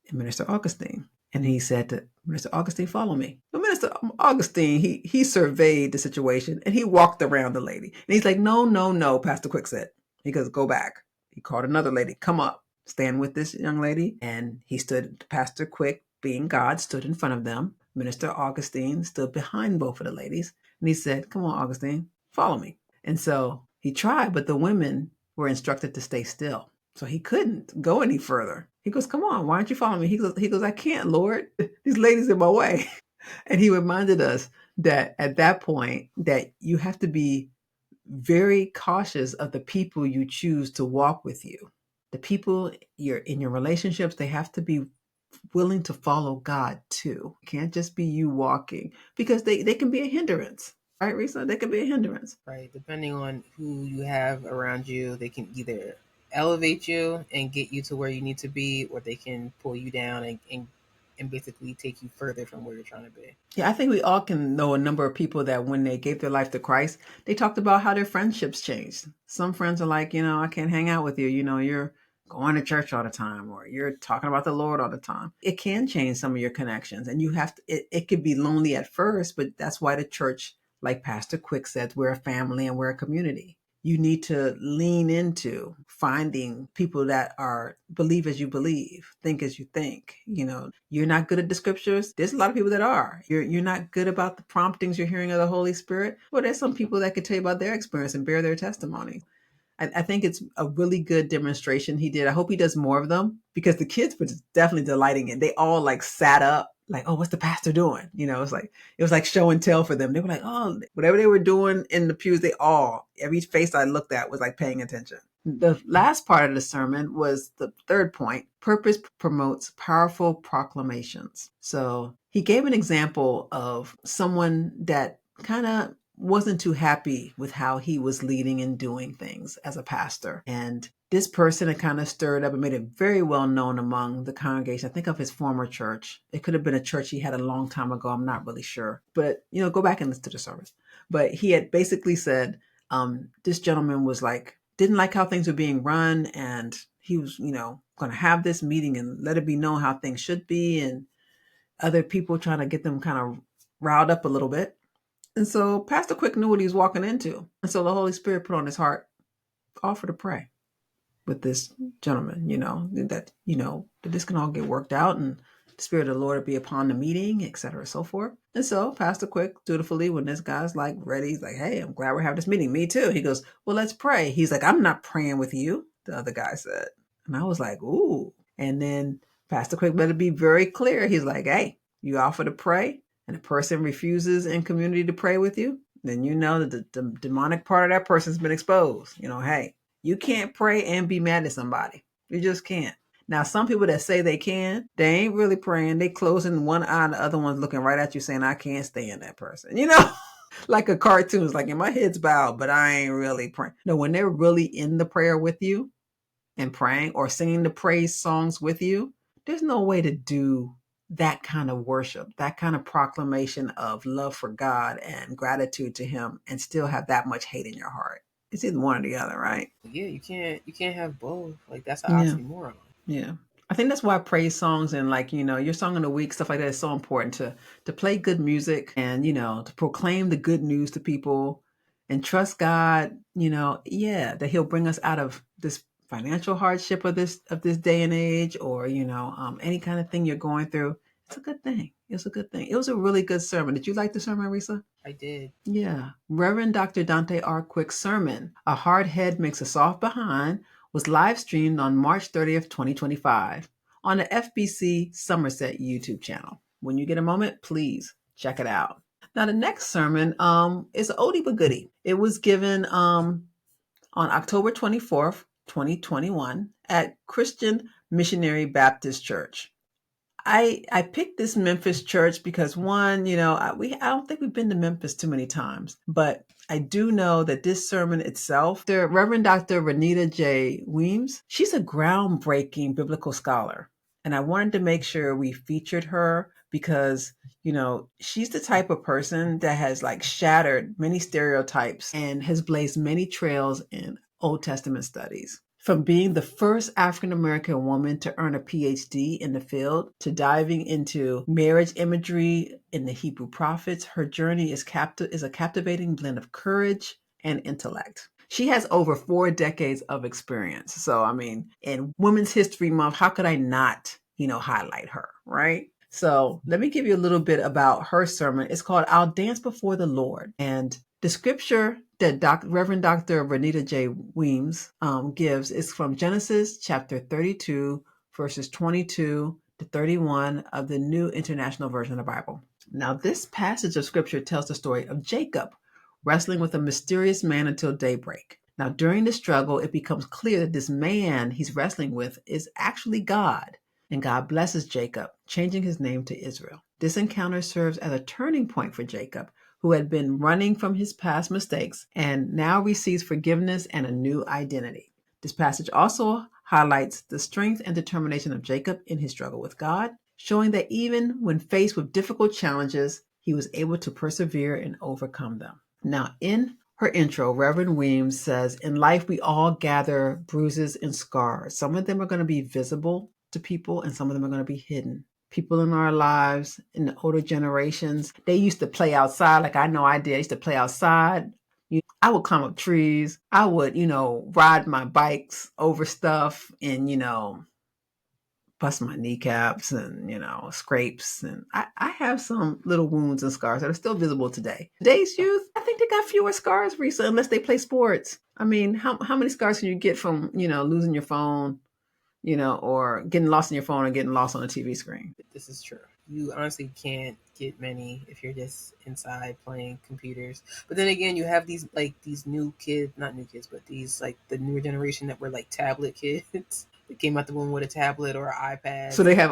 and Minister Augustine. And he said to Minister Augustine, follow me. But Minister Augustine, he surveyed the situation, and he walked around the lady. And he's like, no, Pastor Quick said. He goes, go back. He called another lady, come up, stand with this young lady. And he stood, Pastor Quick, being God, stood in front of them. Minister Augustine stood behind both of the ladies. And he said, come on, Augustine, follow me. And so He tried, but the women were instructed to stay still. So he couldn't go any further. He goes, come on, why aren't you following me? He goes, I can't, Lord. These ladies in my way. And he reminded us that at that point that you have to be very cautious of the people you choose to walk with you. The people you're in your relationships, they have to be willing to follow God too. It can't just be you walking, because they can be a hindrance. Right, Resa? They can be a hindrance. Right. Depending on who you have around you, they can either elevate you and get you to where you need to be, or they can pull you down and basically take you further from where you're trying to be. Yeah, I think we all can know a number of people that when they gave their life to Christ, they talked about how their friendships changed. Some friends are like, I can't hang out with you. You're going to church all the time, or you're talking about the Lord all the time. It can change some of your connections, and you have to, it could be lonely at first, but that's why the church, like Pastor Quick said, we're a family and we're a community. You need to lean into finding people that are believe as you believe, think as you think. You're not good at the scriptures. There's a lot of people that are. You're not good about the promptings you're hearing of the Holy Spirit. Well, there's some people that could tell you about their experience and bear their testimony. I think it's a really good demonstration he did. I hope he does more of them, because the kids were definitely delighting in. They all like sat up, like, oh, what's the pastor doing? It was like show and tell for them. They were like, oh, whatever they were doing in the pews, every face I looked at was like paying attention. The last part of the sermon was the third point. Purpose promotes powerful proclamations. So he gave an example of someone that kind of wasn't too happy with how he was leading and doing things as a pastor. And this person had kind of stirred up and made it very well known among the congregation. I think of his former church. It could have been a church he had a long time ago. I'm not really sure. But, go back and listen to the service. But he had basically said, this gentleman was didn't like how things were being run. And he was, going to have this meeting and let it be known how things should be. And other people trying to get them kind of riled up a little bit. And so Pastor Quick knew what he was walking into. And so the Holy Spirit put on his heart, offer to pray with this gentleman, that this can all get worked out and the Spirit of the Lord be upon the meeting, et cetera, so forth. And so Pastor Quick, dutifully, when this guy's ready, he's like, hey, I'm glad we're having this meeting. Me too. He goes, well, let's pray. He's like, I'm not praying with you, the other guy said. And I was like, ooh. And then Pastor Quick let it be very clear. He's like, hey, you offer to pray, and a person refuses in community to pray with you, then you know that the demonic part of that person's been exposed. Hey, you can't pray and be mad at somebody. You just can't. Now, some people that say they can, they ain't really praying. They closing one eye and the other one's looking right at you saying, I can't stand that person. Like a cartoon. It's like, in my head's bowed, but I ain't really praying. No, when they're really in the prayer with you and praying or singing the praise songs with you, there's no way to do that kind of worship, that kind of proclamation of love for God and gratitude to him and still have that much hate in your heart. It's either one or the other, right? Yeah, you can't have both. That's an oxymoron. Yeah. I think that's why praise songs and your song of the week, stuff like that is so important to play good music and, to proclaim the good news to people and trust God, that he'll bring us out of this financial hardship of this day and age, or, any kind of thing you're going through. It's a good thing. It's a good thing. It was a really good sermon. Did you like the sermon, Resa? I did. Yeah. Reverend Dr. Danté R. Quick's sermon, A Hard Head Makes a Soft Behind, was live streamed on March 30th, 2025 on the FBC Somerset YouTube channel. When you get a moment, please check it out. Now, the next sermon is an oldie but goodie. It was given on October 24th, 2021 at Christian Missionary Baptist Church. I picked this Memphis church because one, I don't think we've been to Memphis too many times, but I do know that this sermon itself, the Reverend Dr. Renita J. Weems, she's a groundbreaking biblical scholar. And I wanted to make sure we featured her because, she's the type of person that has shattered many stereotypes and has blazed many trails in Old Testament studies. From being the first African-American woman to earn a PhD in the field to diving into marriage imagery in the Hebrew prophets, her journey is a captivating blend of courage and intellect. She has over 4 decades of experience. So, in Women's History Month, how could I not, highlight her, right? So let me give you a little bit about her sermon. It's called I'll Dance Before the Lord. And The scripture that Reverend Dr. Renita J. Weems gives is from Genesis chapter 32, verses 22 to 31 of the New International Version of the Bible. Now, this passage of scripture tells the story of Jacob wrestling with a mysterious man until daybreak. Now, during the struggle, it becomes clear that this man he's wrestling with is actually God, and God blesses Jacob, changing his name to Israel. This encounter serves as a turning point for Jacob, who had been running from his past mistakes and now receives forgiveness and a new identity. This passage also highlights the strength and determination of Jacob in his struggle with God, showing that even when faced with difficult challenges, he was able to persevere and overcome them. Now, in her intro, Reverend Weems says, in life, we all gather bruises and scars. Some of them are going to be visible to people and some of them are going to be hidden. People in our lives, in the older generations, they used to play outside like I know I did. I used to play outside. I would climb up trees. I would, ride my bikes over stuff and, bust my kneecaps and, scrapes. And I have some little wounds and scars that are still visible today. Today's youth, I think they got fewer scars, Resa, unless they play sports. I mean, how many scars can you get from, losing your phone, or getting lost in your phone or getting lost on a TV screen? This is true. You honestly can't get many if you're just inside playing computers. But then again, you have these new kids, not new kids, but these like the newer generation that were like tablet kids. They came out the womb with a tablet or an iPad. So they have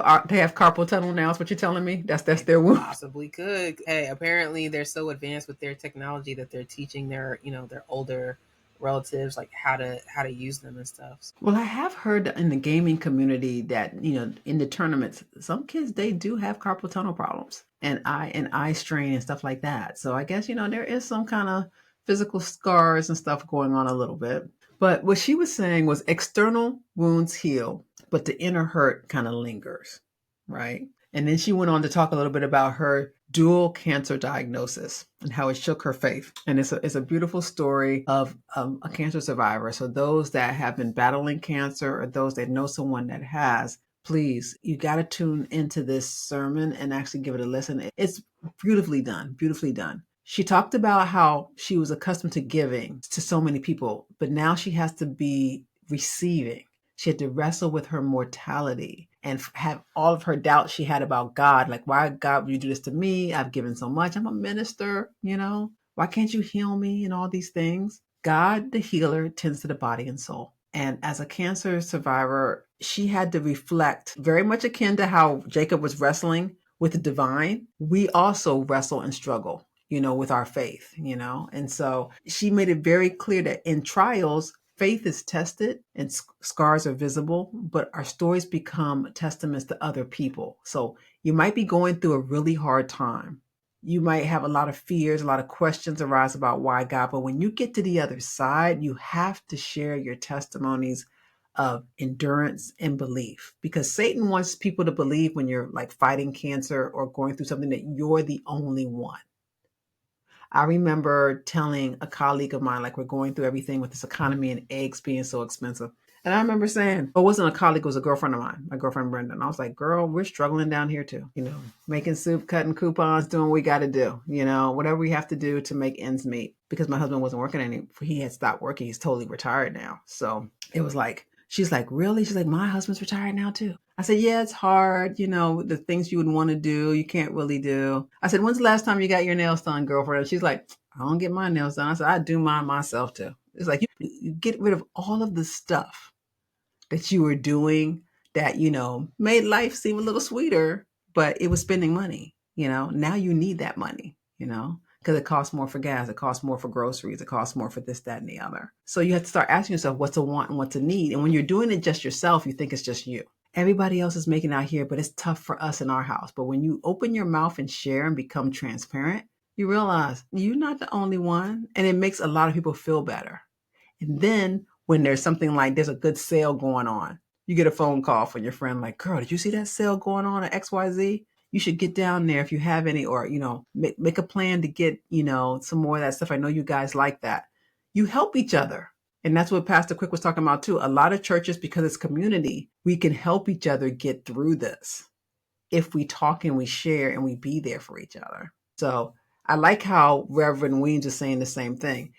carpal tunnel now. Is what you're telling me? That's their wound. Possibly could. Hey, apparently they're so advanced with their technology that they're teaching their their older relatives like how to use them and stuff. Well, I have heard in the gaming community that in the tournaments, some kids they do have carpal tunnel problems and eye strain and stuff like that. So I guess there is some kind of physical scars and stuff going on a little bit. But what she was saying was external wounds heal, but the inner hurt kind of lingers, right? And then she went on to talk a little bit about her dual cancer diagnosis and how it shook her faith. And it's a beautiful story of a cancer survivor. So those that have been battling cancer or those that know someone that has, please, you got to tune into this sermon and actually give it a listen. It's beautifully done, beautifully done. She talked about how she was accustomed to giving to so many people, but now she has to be receiving. She had to wrestle with her mortality and have all of her doubts she had about God. Like, why, God, would you do this to me? I've given so much. I'm a minister, Why can't you heal me and all these things? God, the healer, tends to the body and soul. And as a cancer survivor, she had to reflect, very much akin to how Jacob was wrestling with the divine. We also wrestle and struggle, with our faith, And so she made it very clear that in trials, faith is tested and scars are visible, but our stories become testaments to other people. So you might be going through a really hard time. You might have a lot of fears, a lot of questions arise about why God, but when you get to the other side, you have to share your testimonies of endurance and belief, because Satan wants people to believe when you're like fighting cancer or going through something that you're the only one. I remember telling a colleague of mine, like, we're going through everything with this economy and eggs being so expensive. And I remember saying, it wasn't a colleague, it was a girlfriend of mine, my girlfriend Brenda. And I was like, girl, we're struggling down here too. Making soup, cutting coupons, doing what we got to do, whatever we have to do to make ends meet. Because my husband wasn't working anymore. He had stopped working. He's totally retired now. So it was like, she's like, really? She's like, my husband's retired now too. I said, yeah, it's hard. The things you would want to do, you can't really do. I said, when's the last time you got your nails done, girlfriend? And she's like, I don't get my nails done. I said, I do mine myself too. It's like you get rid of all of the stuff that you were doing that, made life seem a little sweeter, but it was spending money. Now you need that money, because it costs more for gas. It costs more for groceries. It costs more for this, that, and the other. So you have to start asking yourself what's a want and what's a need. And when you're doing it just yourself, you think it's just you. Everybody else is making out here, but it's tough for us in our house. But when you open your mouth and share and become transparent, you realize you're not the only one. And it makes a lot of people feel better. And then when there's something like there's a good sale going on, you get a phone call from your friend like, girl, did you see that sale going on at XYZ? You should get down there if you have any, or, make a plan to get, some more of that stuff. I know you guys like that. You help each other. And that's what Pastor Quick was talking about too. A lot of churches, because it's community, we can help each other get through this if we talk and we share and we be there for each other. So I like how Reverend Weems is saying the same thing.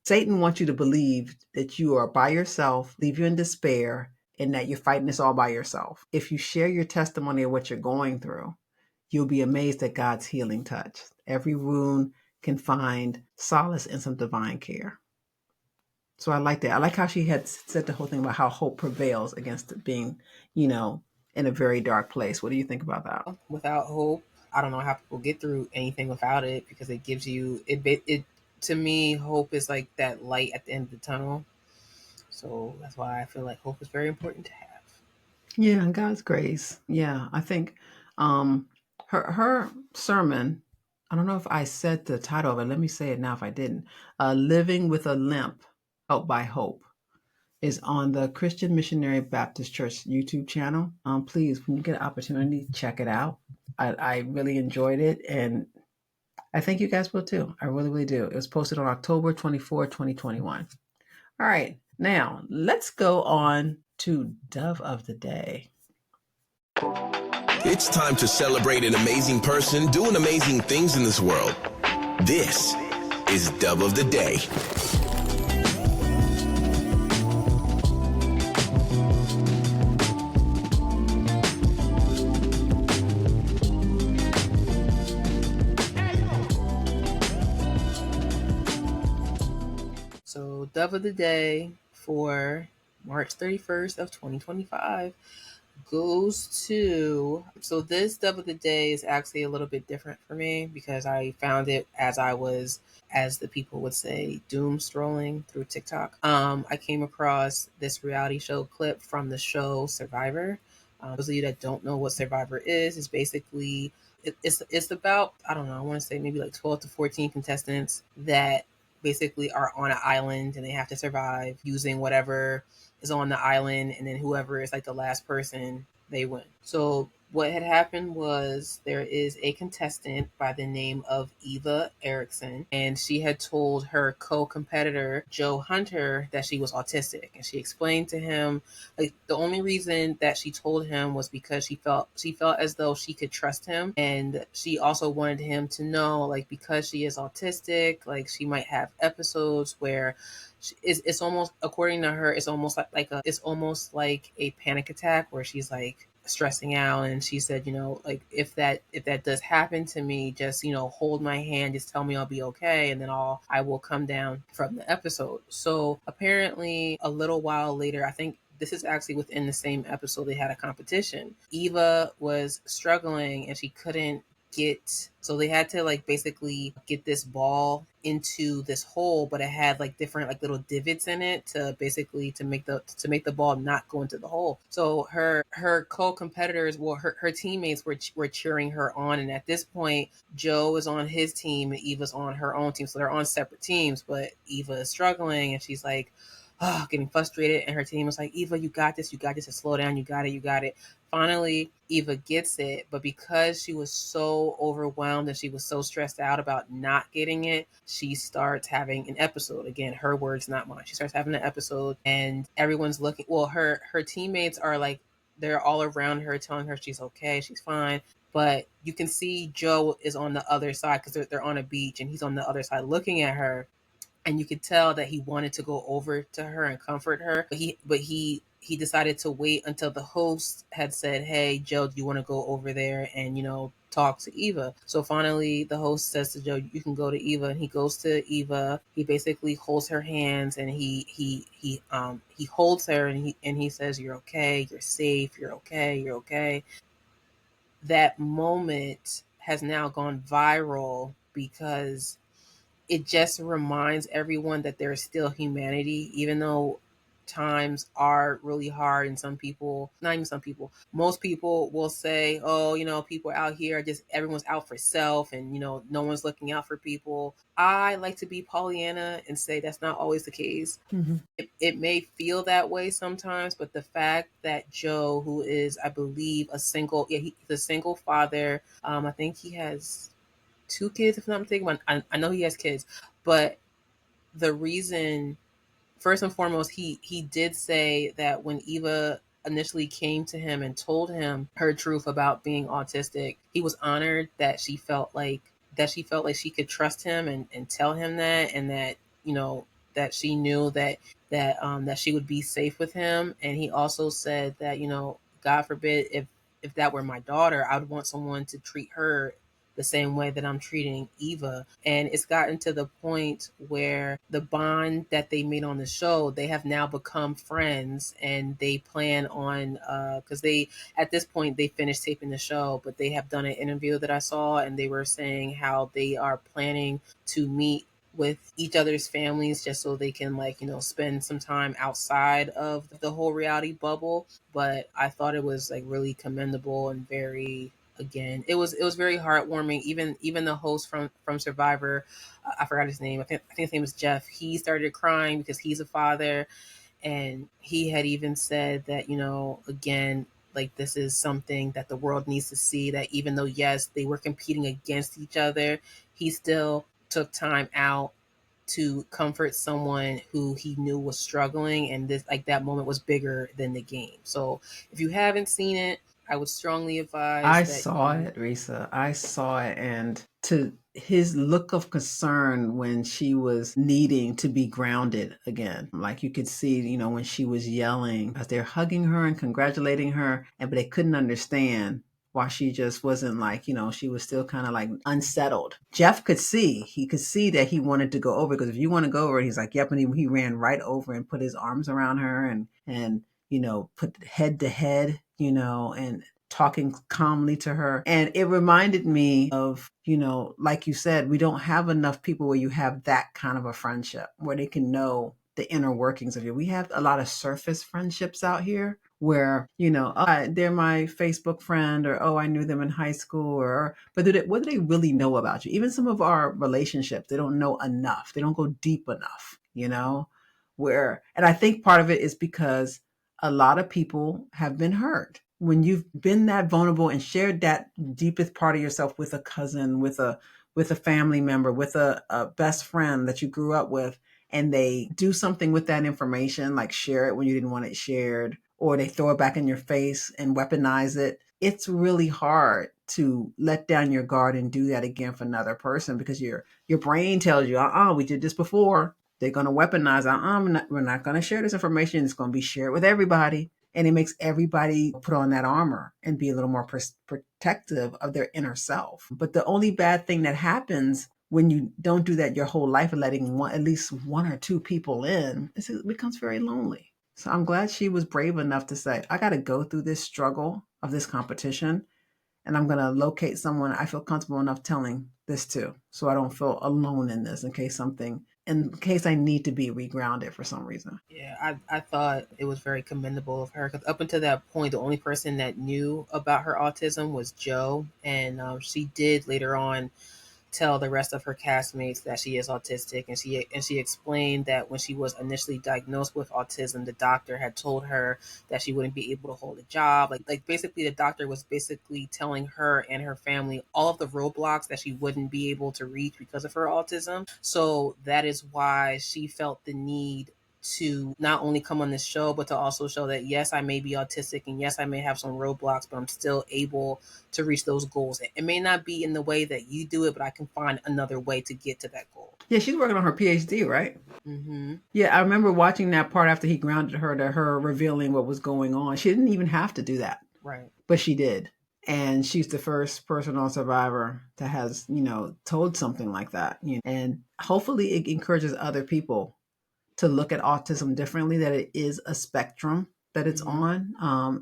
Satan wants you to believe that you are by yourself, leave you in despair, and that you're fighting this all by yourself. If you share your testimony of what you're going through, you'll be amazed at God's healing touch. Every wound can find solace in some divine care. So I like that. I like how she had said the whole thing about how hope prevails against being, in a very dark place. What do you think about that? Without hope, I don't know how people get through anything without it, because it gives you it to me, hope is like that light at the end of the tunnel. So that's why I feel like hope is very important to have. Yeah, God's grace. Yeah, I think her sermon, I don't know if I said the title of it. Let me say it now if I didn't. Living with a Limp, Helped by Hope, is on the Christian Missionary Baptist Church YouTube channel. Please, when you get an opportunity, check it out. I really enjoyed it, and I think you guys will too. I really, really do. It was posted on October 24, 2021. All right, now let's go on to Dove of the Day. It's time to celebrate an amazing person doing amazing things in this world. This is Dove of the Day. So Dove of the Day for March 31st of 2025 goes to, so this Dove of the Day is actually a little bit different for me, because I found it as I was, as the people would say, doom strolling through TikTok. I came across this reality show clip from the show Survivor. Those of you that don't know what Survivor is, it's basically, it's about, I don't know, I want to say maybe like 12 to 14 contestants that basically are on an island, and they have to survive using whatever is on the island, and then whoever is like the last person, they win. So what had happened was, there is a contestant by the name of Eva Erickson, and she had told her co-competitor Joe Hunter that she was autistic, and she explained to him, like, the only reason that she told him was because she felt as though she could trust him, and she also wanted him to know, like, because she is autistic, like, she might have episodes where it's almost, according to her, it's almost like a panic attack, where she's like stressing out, and she said, like, if that does happen to me, just hold my hand, just tell me I'll be okay, and then I will come down from the episode. So apparently a little while later, I think this is actually within the same episode, they had a competition. Eva was struggling, and she couldn't so they had to like basically get this ball into this hole, but it had like different like little divots in it to basically to make the ball not go into the hole. So her co-competitors, well, her teammates were cheering her on, and at this point Joe is on his team and Eva's on her own team, so they're on separate teams, but Eva is struggling, and she's like getting frustrated, and her team was like, Eva, you got this, and slow down, you got it. Finally, Eva gets it, but because she was so overwhelmed and she was so stressed out about not getting it, she starts having an episode. Again, her words, not mine. She starts having an episode, and everyone's looking. Well, her teammates are like, they're all around her telling her she's okay, she's fine. But you can see Joe is on the other side, because they're on a beach, and he's on the other side looking at her. And you could tell that he wanted to go over to her and comfort her, but he decided to wait until the host had said, "Hey, Joe, do you want to go over there and talk to Eva?" So finally, the host says to Joe, "You can go to Eva," and he goes to Eva. He basically holds her hands, and he holds her, and he says, "You're okay. You're safe. You're okay. You're okay." That moment has now gone viral, because it just reminds everyone that there is still humanity, even though times are really hard, and most people will say, oh, people out here are just, everyone's out for self, and no one's looking out for people. I like to be Pollyanna and say that's not always the case. Mm-hmm. It may feel that way sometimes, but the fact that Joe, who is, I believe, he's a single father, I think he has 2 kids, if I'm not mistaken. I know he has kids, but the reason, first and foremost, he did say that when Eva initially came to him and told him her truth about being autistic, he was honored that she felt like that she felt like she could trust him and tell him that, and that, you know, that she knew that she would be safe with him. And he also said that, you know, God forbid, if that were my daughter, I would want someone to treat her the same way that I'm treating Eva. And it's gotten to the point where the bond that they made on the show, they have now become friends, and they plan on, because they, at this point, they finished taping the show, but they have done an interview that I saw, and they were saying how they are planning to meet with each other's families just so they can, like, you know, spend some time outside of the whole reality bubble. But I thought it was like really commendable and very, again, it was very heartwarming. Even the host from Survivor, I forgot his name. I think his name was Jeff. He started crying because he's a father, and he had even said that, you know, again, like, this is something that the world needs to see, that even though, yes, they were competing against each other, he still took time out to comfort someone who he knew was struggling, and this, like, that moment was bigger than the game. So if you haven't seen it, I would strongly advise I that saw it, Risa. I saw it. And to his look of concern when she was needing to be grounded again, like you could see, you know, when she was yelling as they're hugging her and congratulating her, and but they couldn't understand why she just wasn't, like, you know, she was still kind of like unsettled. Jeff could see, he could see that he wanted to go over, because if you want to go over, he's like, yep. And he ran right over and put his arms around her and, you know, put head to head, you know, and talking calmly to her. And it reminded me of, you know, like you said, we don't have enough people where you have that kind of a friendship where they can know the inner workings of you. We have a lot of surface friendships out here where, you know, oh, they're my Facebook friend, or, oh, I knew them in high school, or, but what do they really know about you? Even some of our relationships, they don't know enough. They don't go deep enough, you know, and I think part of it is because a lot of people have been hurt. When you've been that vulnerable and shared that deepest part of yourself with a cousin, with a family member, with a best friend that you grew up with, and they do something with that information, like share it when you didn't want it shared, or they throw it back in your face and weaponize it, it's really hard to let down your guard and do that again for another person, because your brain tells you, we did this before. They're going to weaponize, we're not going to share this information. It's going to be shared with everybody. And it makes everybody put on that armor and be a little more protective of their inner self. But the only bad thing that happens when you don't do that your whole life, of letting at least one or two people in, is it becomes very lonely. So I'm glad she was brave enough to say, I got to go through this struggle of this competition, and I'm going to locate someone I feel comfortable enough telling this to, so I don't feel alone in this in case I need to be regrounded for some reason. Yeah, I thought it was very commendable of her, because up until that point, the only person that knew about her autism was Joe, and she did later on tell the rest of her castmates that she is autistic, and she explained that when she was initially diagnosed with autism, the doctor had told her that she wouldn't be able to hold a job. Like basically, the doctor was basically telling her and her family all of the roadblocks that she wouldn't be able to reach because of her autism. So that is why she felt the need to not only come on this show, but to also show that, yes, I may be autistic, and yes, I may have some roadblocks, but I'm still able to reach those goals. It may not be in the way that you do it, but I can find another way to get to that goal. Yeah, she's working on her PhD, right? Mm-hmm. Yeah, I remember watching that part after he grounded her, to her revealing what was going on. She didn't even have to do that. Right. But she did. And she's the first person on Survivor that has, you know, told something like that. And hopefully it encourages other people to look at autism differently, that it is a spectrum that it's on,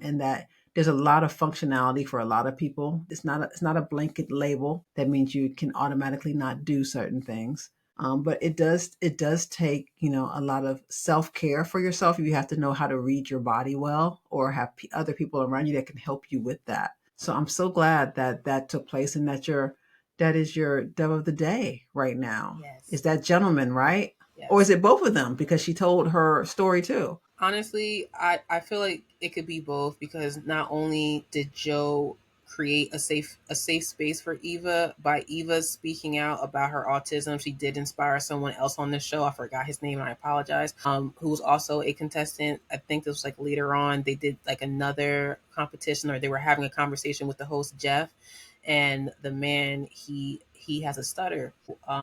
and that there's a lot of functionality for a lot of people. It's not a blanket label that means you can automatically not do certain things. But it does take, you know, a lot of self-care for yourself. You have to know how to read your body well, or have other people around you that can help you with that. So I'm so glad that took place, and that is your dove of the day right now. Yes. Is that gentleman, right? Yes. Or is it both of them? Because she told her story too. Honestly, I feel like it could be both, because not only did Joe create a safe space for Eva by Eva speaking out about her autism, she did inspire someone else on the show. I forgot his name and I apologize. Who was also a contestant. I think this was like later on. They did like another competition, or they were having a conversation with the host Jeff. and the man, he has a stutter.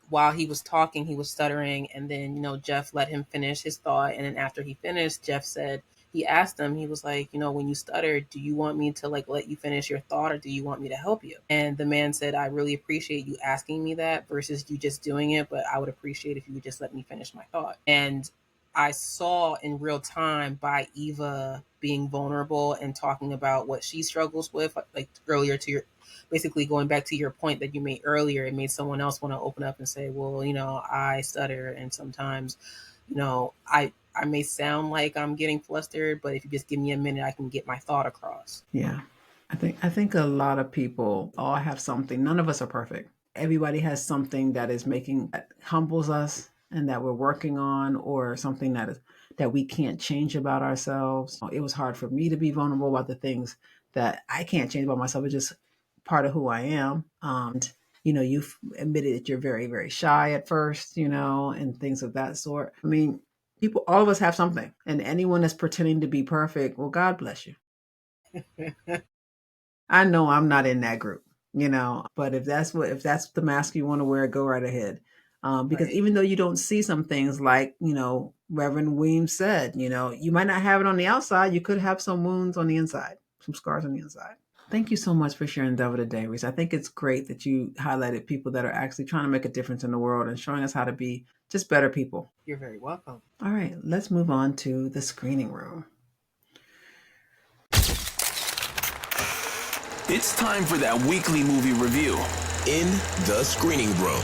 While he was talking, he was stuttering, and then Jeff let him finish his thought, and then after he finished, Jeff said, he asked him, he was like, when you stutter, do you want me to like let you finish your thought, or do you want me to help you? And the man said, I really appreciate you asking me that versus you just doing it, but I would appreciate if you would just let me finish my thought. And I saw in real time by Eva being vulnerable and talking about what she struggles with, like earlier to your, basically going back to your point that you made earlier, it made someone else want to open up and say, well, I stutter, and sometimes, I may sound like I'm getting flustered, but if you just give me a minute, I can get my thought across. Yeah. I think a lot of people all have something. None of us are perfect. Everybody has something that is that humbles us and that we're working on, or something that we can't change about ourselves. It was hard for me to be vulnerable about the things that I can't change about myself. It's just part of who I am. You've admitted that you're very, very shy at first, and things of that sort. I mean, all of us have something, and anyone that's pretending to be perfect, well, God bless you. I know I'm not in that group, but if that's the mask you want to wear, go right ahead. Because even though you don't see some things, like, Reverend Weems said, you might not have it on the outside. You could have some wounds on the inside, some scars on the inside. Thank you so much for sharing Devil today, Resa. I think it's great that you highlighted people that are actually trying to make a difference in the world and showing us how to be just better people. You're very welcome. All right, let's move on to the screening room. It's time for that weekly movie review in the screening room.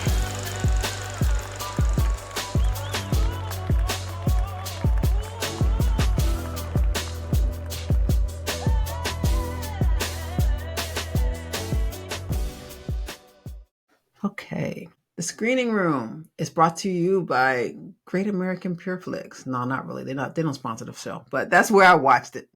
Okay. The screening room is brought to you by Great American Pure Flix. No, not really. They don't sponsor the show, but that's where I watched it.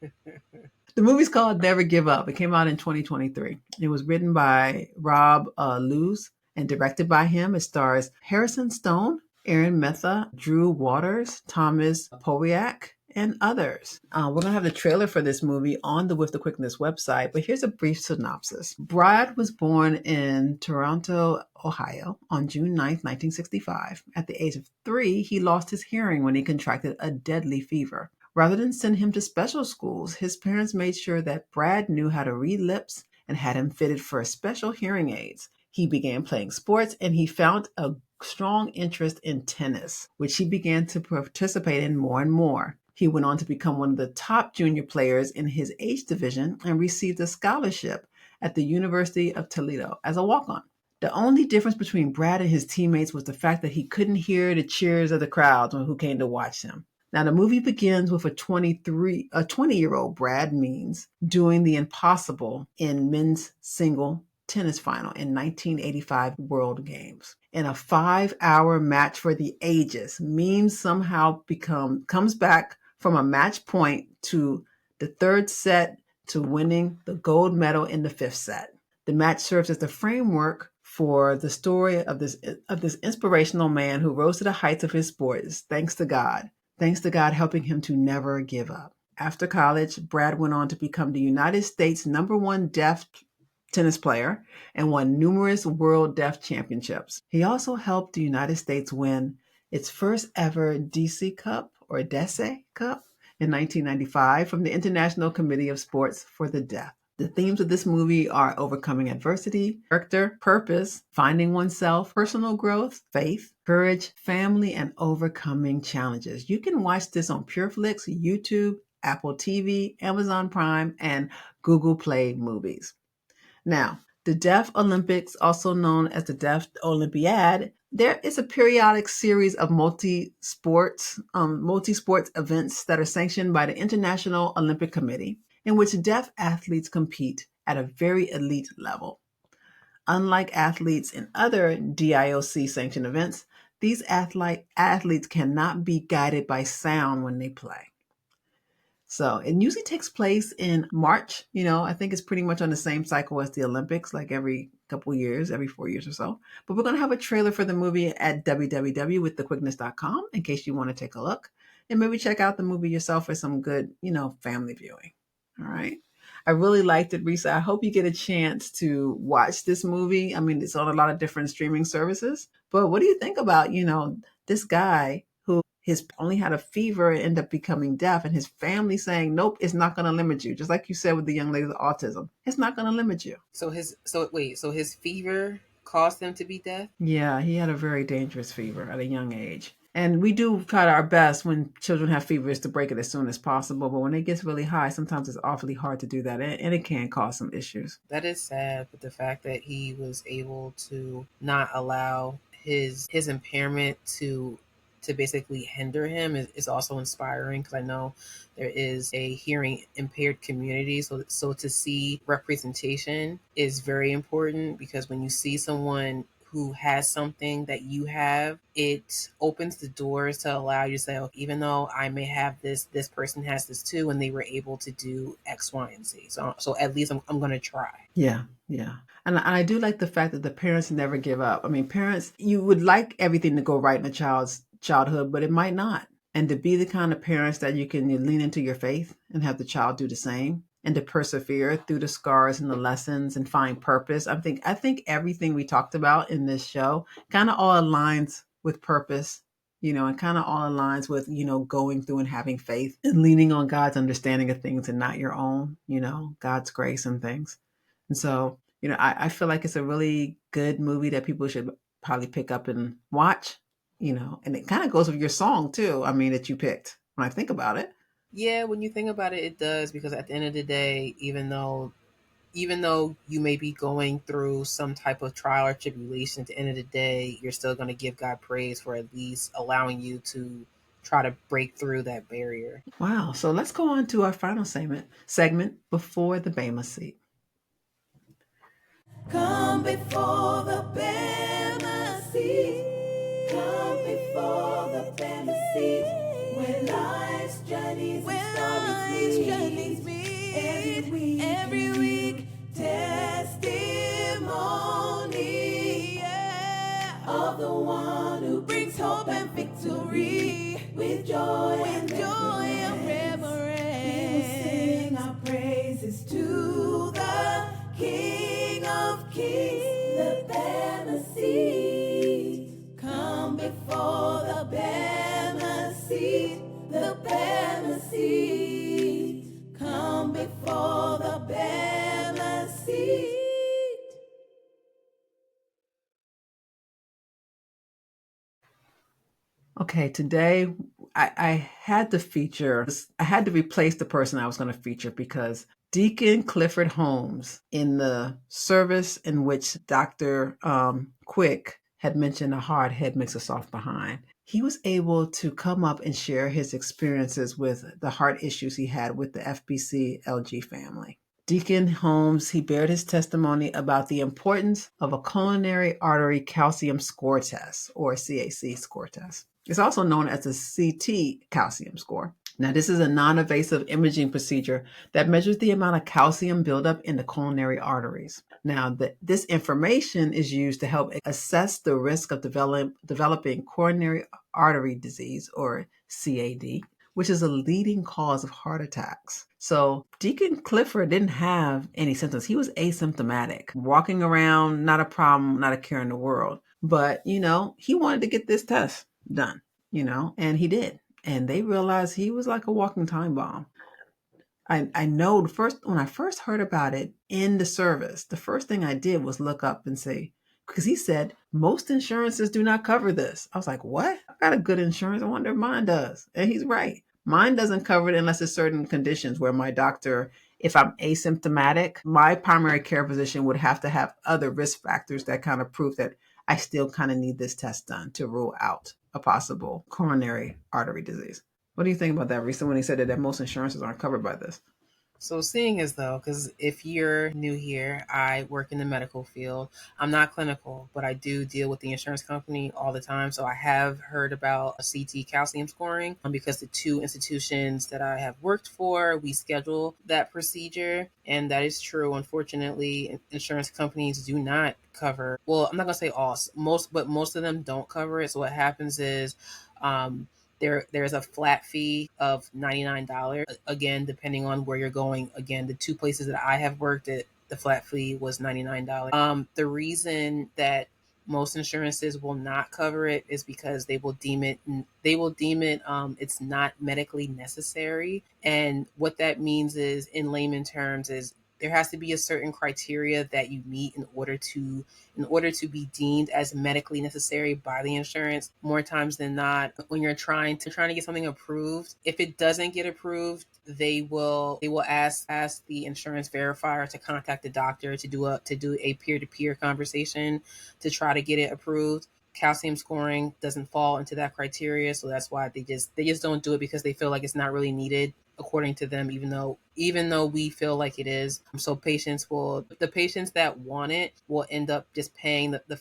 The movie's called Never Give Up. It came out in 2023. It was written by Rob Lewis and directed by him. It stars Harrison Stone, Aaron Metha, Drew Waters, Thomas Powiak, and others. We're going to have the trailer for this movie on the With the Quickness website, but here's a brief synopsis. Brad was born in Toronto, Ohio on June 9th, 1965. At the age of 3, he lost his hearing when he contracted a deadly fever. Rather than send him to special schools, his parents made sure that Brad knew how to read lips and had him fitted for special hearing aids. He began playing sports, and he found a strong interest in tennis, which he began to participate in more and more. He went on to become one of the top junior players in his age division and received a scholarship at the University of Toledo as a walk-on. The only difference between Brad and his teammates was the fact that he couldn't hear the cheers of the crowds who came to watch him. Now, the movie begins with a 20-year-old Brad Means doing the impossible in men's single tennis final in 1985 World Games. In a 5-hour match for the ages, Means somehow comes back from a match point to the third set to winning the gold medal in the fifth set. The match serves as the framework for the story of this inspirational man who rose to the heights of his sports, thanks to God helping him to never give up. After college, Brad went on to become the United States #1 deaf tennis player and won numerous World Deaf Championships. He also helped the United States win its first ever DC Cup or DESE Cup in 1995 from the International Committee of Sports for the Deaf. The themes of this movie are overcoming adversity, character, purpose, finding oneself, personal growth, faith, courage, family, and overcoming challenges. You can watch this on PureFlix, YouTube, Apple TV, Amazon Prime, and Google Play Movies. Now, the Deaf Olympics, also known as the Deaf Olympiad, there is a periodic series of multi-sports events that are sanctioned by the International Olympic Committee, in which deaf athletes compete at a very elite level. Unlike athletes in other DIOC-sanctioned events, these athletes cannot be guided by sound when they play. So it usually takes place in March. I think it's pretty much on the same cycle as the Olympics, like every couple of years, every 4 years or so. But we're going to have a trailer for the movie at www.withthequickness.com in case you want to take a look. And maybe check out the movie yourself for some good, family viewing. All right. I really liked it, Risa. I hope you get a chance to watch this movie. I mean, it's on a lot of different streaming services. But what do you think about, this guy who his only had a fever and ended up becoming deaf, and his family saying, nope, it's not going to limit you. Just like you said with the young lady with autism, it's not going to limit you. So his fever caused him to be deaf? Yeah, he had a very dangerous fever at a young age. And we do try our best when children have fevers to break it as soon as possible. But when it gets really high, sometimes it's awfully hard to do that. And it can cause some issues. That is sad, but the fact that he was able to not allow his impairment to basically hinder him is also inspiring, because I know there is a hearing impaired community. So to see representation is very important, because when you see someone who has something that you have, it opens the doors to allow you to say, oh, even though I may have this person has this too, and they were able to do X, Y, and Z. So at least I'm going to try. Yeah, yeah. And I do like the fact that the parents never give up. I mean, parents, you would like everything to go right in a child's childhood, but it might not. And to be the kind of parents that you can lean into your faith and have the child do the same, and to persevere through the scars and the lessons and find purpose. I think everything we talked about in this show kind of all aligns with purpose, and kind of all aligns with, going through and having faith and leaning on God's understanding of things and not your own, God's grace and things. And so, I feel like it's a really good movie that people should probably pick up and watch, and it kind of goes with your song too. I mean, that you picked when I think about it. Yeah, when you think about it, it does, because at the end of the day, even though you may be going through some type of trial or tribulation, at the end of the day, you're still going to give God praise for at least allowing you to try to break through that barrier. Wow. So let's go on to our final segment before the Bema seat. Come before the Bema seat. Come before the Bema seat. When life's journeys meet. Every week, testimony, of the one who brings hope and victory. With joy and reverence, we will sing our praises to the King of Kings. The Bema seat. Come before the Bema seat. The Bema seat. Come before the Bema seat. Okay, today I had to replace the person I was going to feature, because Deacon Clifford Holmes, in the service in which Dr. Quick had mentioned a hard head makes a soft behind, he was able to come up and share his experiences with the heart issues he had with the FBCLG family. Deacon Holmes, he bared his testimony about the importance of a coronary artery calcium score test, or CAC score test. It's also known as a CT calcium score. Now, this is a non-invasive imaging procedure that measures the amount of calcium buildup in the coronary arteries. Now, this information is used to help assess the risk of developing coronary artery disease, or CAD, which is a leading cause of heart attacks. So Deacon Clifford didn't have any symptoms. He was asymptomatic, walking around, not a problem, not a care in the world. But, he wanted to get this test done, and he did. And they realized he was like a walking time bomb. I know when I first heard about it in the service, the first thing I did was look up and see, because he said most insurances do not cover this. I was like, what? I got a good insurance. I wonder if mine does. And he's right. Mine doesn't cover it unless it's certain conditions where my doctor, if I'm asymptomatic, my primary care physician would have to have other risk factors that kind of prove that I still kind of need this test done to rule out a possible coronary artery disease. What do you think about that, Risa, when he said that most insurances aren't covered by this? So seeing as though, because if you're new here, I work in the medical field. I'm not clinical, but I do deal with the insurance company all the time. So I have heard about a CT calcium scoring, because the two institutions that I have worked for, we schedule that procedure. And that is true. Unfortunately, insurance companies do not cover, well, I'm not going to say all, most of them don't cover it. So what happens is, There's a flat fee of $99. Again, depending on where you're going. Again, the two places that I have worked at, the flat fee was $99. The reason that most insurances will not cover it is because they will deem it it's not medically necessary. And what that means is, in layman terms, is there has to be a certain criteria that you meet in order to be deemed as medically necessary by the insurance. More times than not, when you're trying to get something approved, if it doesn't get approved, they will ask the insurance verifier to contact the doctor to do a peer-to-peer conversation to try to get it approved. Calcium scoring doesn't fall into that criteria, so that's why they just don't do it, because they feel like it's not really needed according to them, even though we feel like it is. So the patients that want it will end up just paying the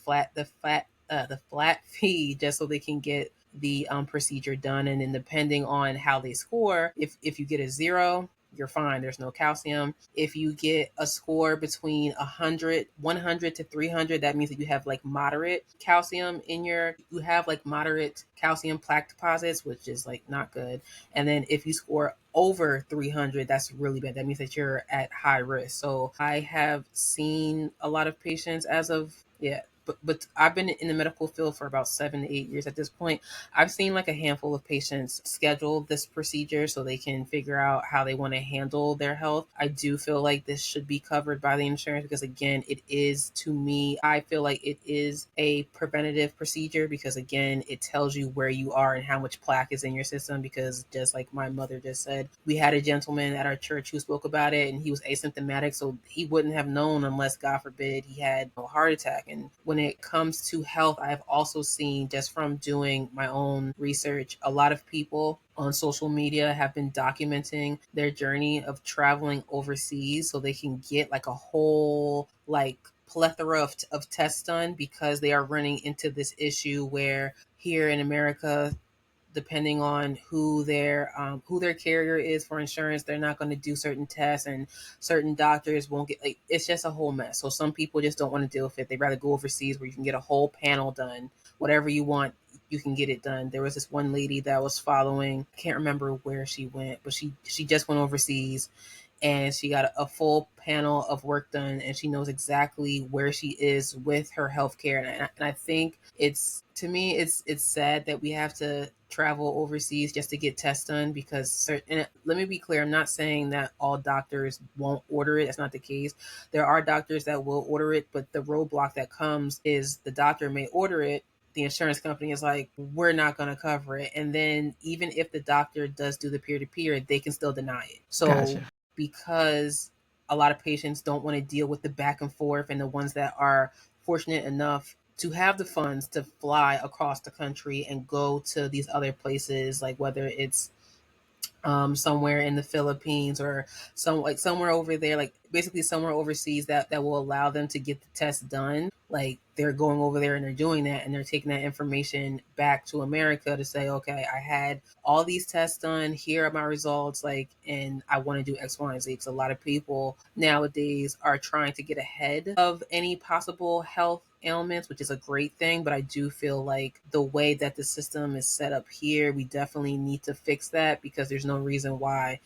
flat fee just so they can get the procedure done. And then depending on how they score, if you get a 0, you're fine. There's no calcium. If you get a score between 100 to 300, that means that you have like moderate calcium you have like moderate calcium plaque deposits, which is like not good. And then if you score over 300, that's really bad. That means that you're at high risk. So I have seen a lot of patients but I've been in the medical field for about 7 to 8 years at this point. I've seen like a handful of patients schedule this procedure so they can figure out how they want to handle their health. I do feel like this should be covered by the insurance because, again, it is, to me, I feel like it is a preventative procedure because, again, it tells you where you are and how much plaque is in your system. Because just like my mother just said, we had a gentleman at our church who spoke about it, and he was asymptomatic, so he wouldn't have known unless, God forbid, he had a heart attack. And when it comes to health, I've also seen, just from doing my own research, a lot of people on social media have been documenting their journey of traveling overseas so they can get like a whole like plethora of tests done, because they are running into this issue where here in America, depending on who their carrier is for insurance, they're not going to do certain tests, and certain doctors won't get, like, it's just a whole mess. So some people just don't want to deal with it. They'd rather go overseas where you can get a whole panel done. Whatever you want, you can get it done. There was this one lady that was following, I can't remember where she went, but she just went overseas and she got a full panel of work done, and she knows exactly where she is with her healthcare. And I think to me, it's sad that we have to travel overseas just to get tests done, because and let me be clear, I'm not saying that all doctors won't order it. That's not the case. There are doctors that will order it, but the roadblock that comes is the doctor may order it, the insurance company is like, we're not going to cover it. And then even if the doctor does do the peer-to-peer, they can still deny it. So Gotcha. Because a lot of patients don't want to deal with the back and forth, and the ones that are fortunate enough to have the funds to fly across the country and go to these other places, like whether it's somewhere in the Philippines or somewhere over there, like basically somewhere overseas that will allow them to get the test done. Like they're going over there and they're doing that, and they're taking that information back to America to say, okay, I had all these tests done. Here are my results. Like, and I want to do X, Y, and Z. Because a lot of people nowadays are trying to get ahead of any possible health ailments, which is a great thing. But I do feel like the way that the system is set up here, we definitely need to fix that, because there's no reason why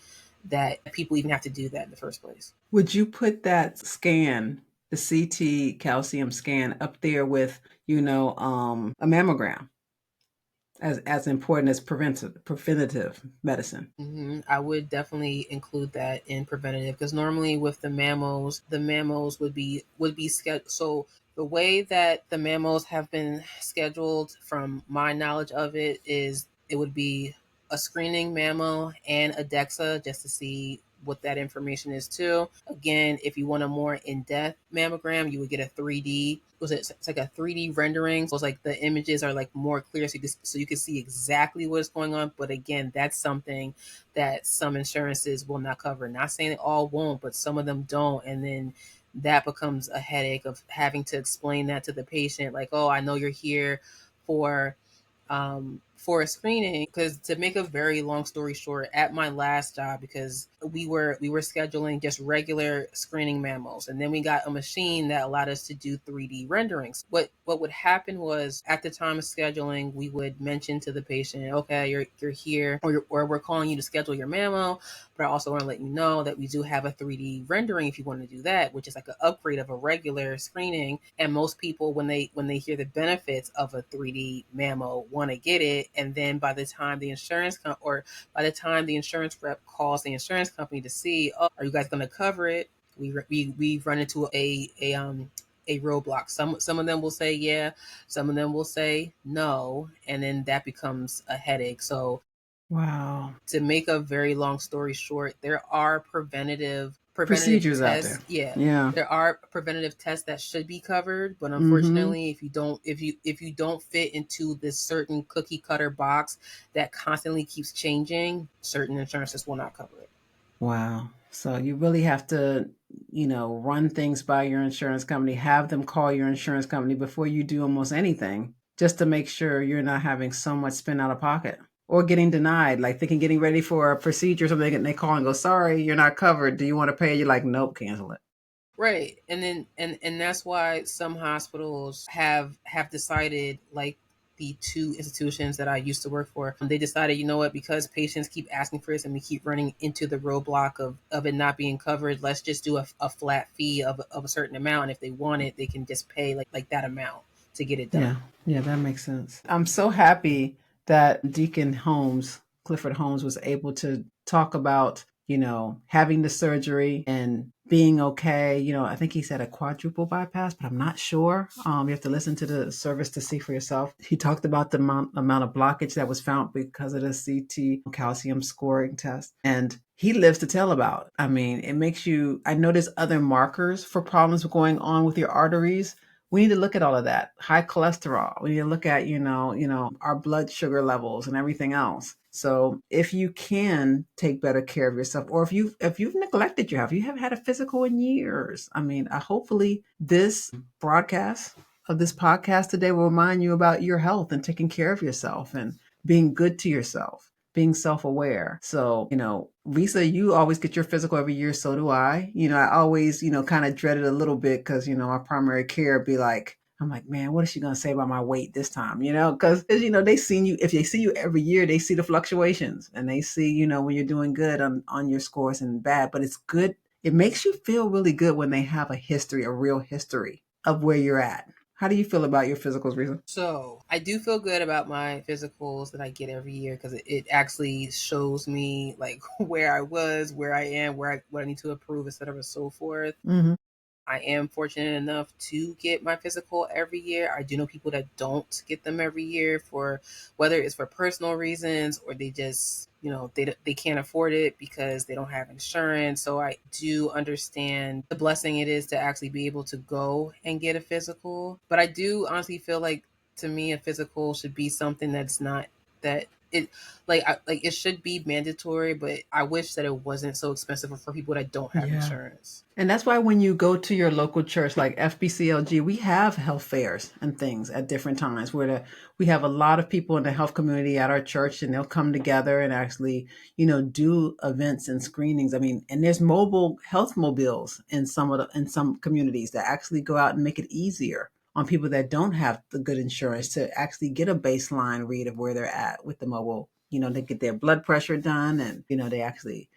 that people even have to do that in the first place. Would you put that scan, the CT calcium scan, up there with, a mammogram as important as preventative medicine? Mm-hmm. I would definitely include that in preventative, because normally with the mammos would be scheduled. So the way that the mammos have been scheduled, from my knowledge of it, is it would be a screening mammo and a DEXA, just to see what that information is too. Again, if you want a more in-depth mammogram, you would get a 3D. It's like a 3D rendering. So it's like the images are like more clear, so you can see exactly what's going on. But again, that's something that some insurances will not cover. Not saying it all won't, but some of them don't. And then that becomes a headache of having to explain that to the patient. Like, oh, I know you're here for for a screening, because to make a very long story short, at my last job, because we were scheduling just regular screening mammals, and then we got a machine that allowed us to do 3D renderings. What would happen was, at the time of scheduling, we would mention to the patient, okay, you're here, or we're calling you to schedule your mammo, but I also want to let you know that we do have a 3D rendering if you want to do that, which is like an upgrade of a regular screening. And most people, when they hear the benefits of a 3D mammo, want to get it. And then by the time the insurance rep calls the insurance company to see, oh, are you guys going to cover it? We run into a roadblock. Some of them will say yeah, some of them will say no, and then that becomes a headache. So, wow. to make a very long story short, there are preventative Procedures out tests. there. Yeah. Yeah. There are preventative tests that should be covered, but unfortunately, if you don't fit into this certain cookie cutter box that constantly keeps changing, certain insurances will not cover it. Wow. So you really have to, run things by your insurance company, have them call your insurance company before you do almost anything, just to make sure you're not having so much spend out of pocket or getting denied, like thinking getting ready for a procedure or something, and they call and go, sorry, you're not covered. Do you want to pay? You're like, nope, cancel it. Right. And then and that's why some hospitals have decided, like the two institutions that I used to work for, they decided, you know what, because patients keep asking for this and we keep running into the roadblock of it not being covered, let's just do a flat fee of a certain amount. And if they want it, they can just pay like that amount to get it done. Yeah. Yeah, that makes sense. I'm so happy that Deacon Holmes, Clifford Holmes, was able to talk about, having the surgery and being okay. I think he said a quadruple bypass, but I'm not sure. You have to listen to the service to see for yourself. He talked about the amount of blockage that was found because of the CT calcium scoring test. And he lives to tell about it. I mean, it makes you, I know there's other markers for problems going on with your arteries. We need to look at all of that. High cholesterol. We need to look at, our blood sugar levels and everything else. So if you can take better care of yourself, or if you've neglected your health, you haven't had a physical in years. I mean, hopefully this broadcast of this podcast today will remind you about your health and taking care of yourself and being good to yourself, being self-aware. So, Resa, you always get your physical every year. So do I. I always, kind of dreaded a little bit because, our primary care be like, I'm like, man, what is she going to say about my weight this time? Because, they seen you, if they see you every year, they see the fluctuations and they see, when you're doing good on your scores and bad, but it's good. It makes you feel really good when they have a real history of where you're at. How do you feel about your physicals, Resa? So I do feel good about my physicals that I get every year, because it actually shows me like where I was, where I am, what I need to improve, et cetera, so forth. Mm-hmm. I am fortunate enough to get my physical every year. I do know people that don't get them every year, for whether it's for personal reasons or they just, they can't afford it because they don't have insurance. So I do understand the blessing it is to actually be able to go and get a physical. But I do honestly feel like, to me, a physical should be something that's not that it it should be mandatory, but I wish that it wasn't so expensive for people that don't have insurance. And that's why when you go to your local church, like FBCLG, we have health fairs and things at different times where we have a lot of people in the health community at our church, and they'll come together and actually, do events and screenings. I mean, and there's mobile health mobiles in some communities that actually go out and make it easier on people that don't have the good insurance to actually get a baseline read of where they're at with the mobile. They get their blood pressure done, and, they actually,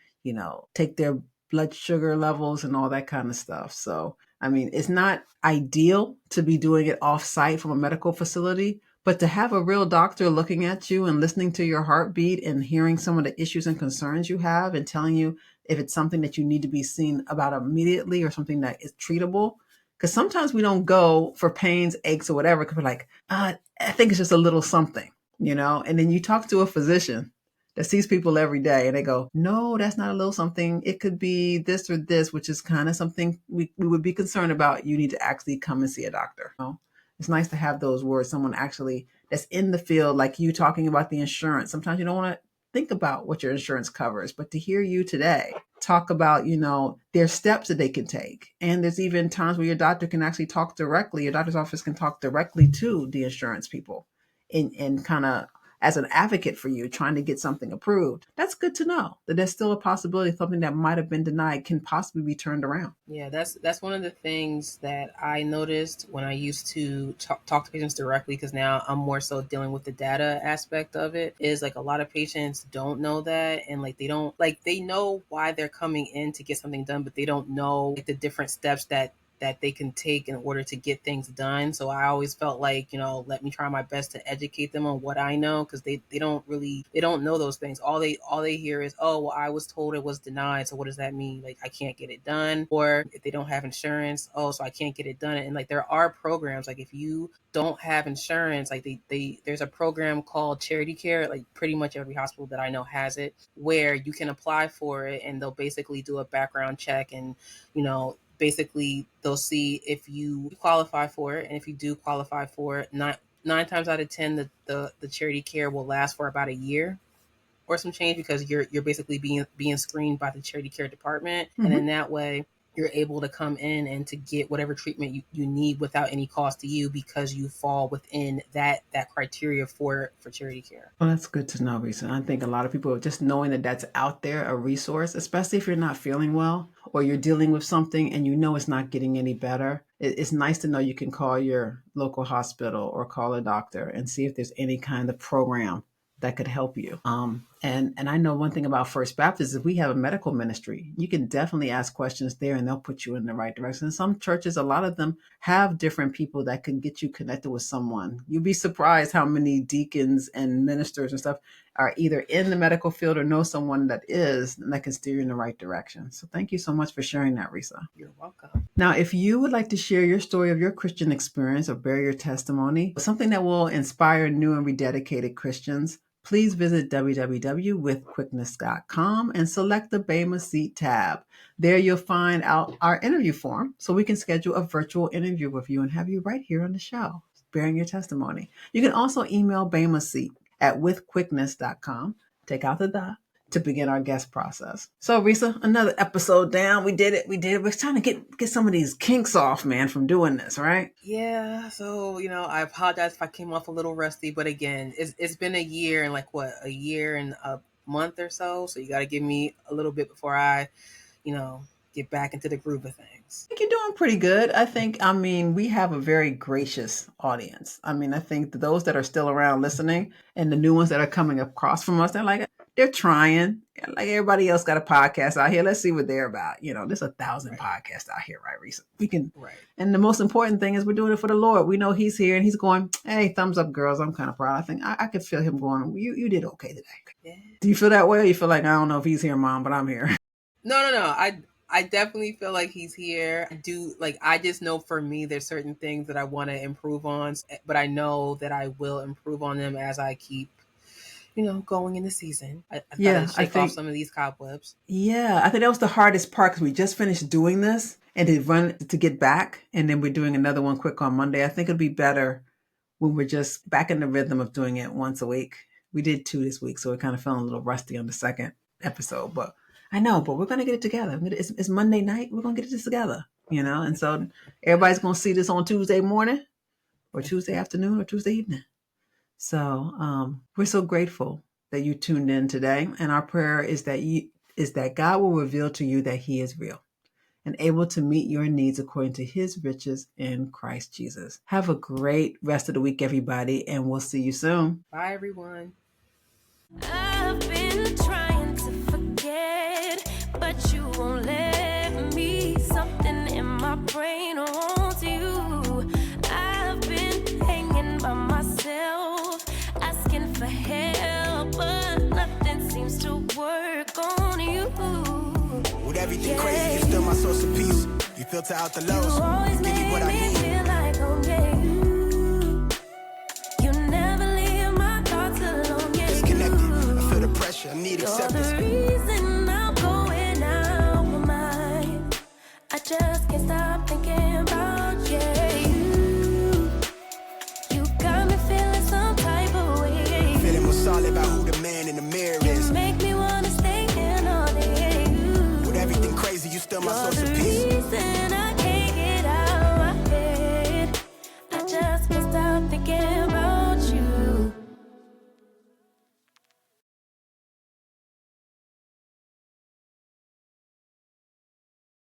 take their blood sugar levels and all that kind of stuff. So, I mean, it's not ideal to be doing it off site from a medical facility, but to have a real doctor looking at you and listening to your heartbeat and hearing some of the issues and concerns you have and telling you if it's something that you need to be seen about immediately or something that is treatable. Because sometimes we don't go for pains, aches, or whatever, because we're like, I think it's just a little something, and then you talk to a physician that sees people every day and they go, no, that's not a little something. It could be this or this, which is kind of something we would be concerned about. You need to actually come and see a doctor. It's nice to have those words, someone actually that's in the field, like you talking about the insurance. Sometimes you don't want to think about what your insurance covers, but to hear you today talk about, there's steps that they can take. And there's even times where your doctor can actually talk directly. Your doctor's office can talk directly to the insurance people and kind of as an advocate for you, trying to get something approved. That's good to know that there's still a possibility something that might have been denied can possibly be turned around. Yeah, that's one of the things that I noticed when I used to talk to patients directly, because now I'm more so dealing with the data aspect of it, is like a lot of patients don't know that, and like they know why they're coming in to get something done, but they don't know like the different steps that they can take in order to get things done. So I always felt like, let me try my best to educate them on what I know, because they don't know those things. All they hear is, oh, well, I was told it was denied, so what does that mean? Like, I can't get it done. Or if they don't have insurance, oh, so I can't get it done. And like, there are programs, like if you don't have insurance, like there's a program called Charity Care, like pretty much every hospital that I know has it, where you can apply for it and they'll basically do a background check, and basically they'll see if you qualify for it. And if you do qualify for it, nine times out of 10, the charity care will last for about a year or some change, because you're basically being screened by the charity care department. Mm-hmm. And in that way, you're able to come in and to get whatever treatment you need without any cost to you, because you fall within that criteria for charity care. Well, that's good to know, Resa. I think a lot of people, just knowing that that's out there, a resource, especially if you're not feeling well or you're dealing with something and it's not getting any better. It's nice to know you can call your local hospital or call a doctor and see if there's any kind of program that could help you. And I know one thing about First Baptist is we have a medical ministry. You can definitely ask questions there and they'll put you in the right direction. Some churches, a lot of them have different people that can get you connected with someone. You'd be surprised how many deacons and ministers and stuff are either in the medical field or know someone that is, and that can steer you in the right direction. So thank you so much for sharing that, Resa. You're welcome. Now, if you would like to share your story of your Christian experience or bear your testimony, something that will inspire new and rededicated Christians, please visit www.withquickness.com and select the Bema Seat tab. There you'll find out our interview form so we can schedule a virtual interview with you and have you right here on the show, bearing your testimony. You can also email Bema Seat at withquickness.com. Take out the to begin our guest process. So, Resa, another episode down. We did it. We're trying to get some of these kinks off, man, from doing this, right? Yeah. So, I apologize if I came off a little rusty, but again, it's been a year and a year and a month or so. So you got to give me a little bit before I, get back into the groove of things. I think you're doing pretty good. We have a very gracious audience. I think those that are still around listening and the new ones that are coming across from us, they're trying. Like everybody else got a podcast out here. Let's see what they're about. There's 1,000 podcasts out here, right, Resa? We can. Right. And the most important thing is we're doing it for the Lord. We know He's here and He's going, hey, thumbs up, girls. I'm kind of proud. I think I could feel Him going, you did okay today. Yeah. Do you feel that way? Or you feel like, I don't know if He's here, Mom, but I'm here? No. I definitely feel like He's here. I just know for me, there's certain things that I want to improve on, but I know that I will improve on them as I keep, going in the season. I gotta shake off some of these cobwebs. Yeah, I think that was the hardest part, because we just finished doing this and to get back. And then we're doing another one quick on Monday. I think it'd be better when we're just back in the rhythm of doing it once a week. We did 2 this week, so we're kind of feeling a little rusty on the second episode, but I know, but we're going to get it together. It's Monday night. We're going to get this together, and so everybody's going to see this on Tuesday morning or Tuesday afternoon or Tuesday evening. So we're so grateful that you tuned in today. And our prayer is that God will reveal to you that He is real and able to meet your needs according to His riches in Christ Jesus. Have a great rest of the week, everybody, and we'll see you soon. Bye, everyone. I've been trying to forget, but you won't let me. Something in my brain wants you. I've been hanging by myself, asking for help, but nothing seems to work on you. With everything crazy, you're still my source of peace. You filter out the lows, you give me what I need. Feel like home, yeah. You never leave my thoughts alone, yeah. Disconnected, I feel the pressure, I need acceptance.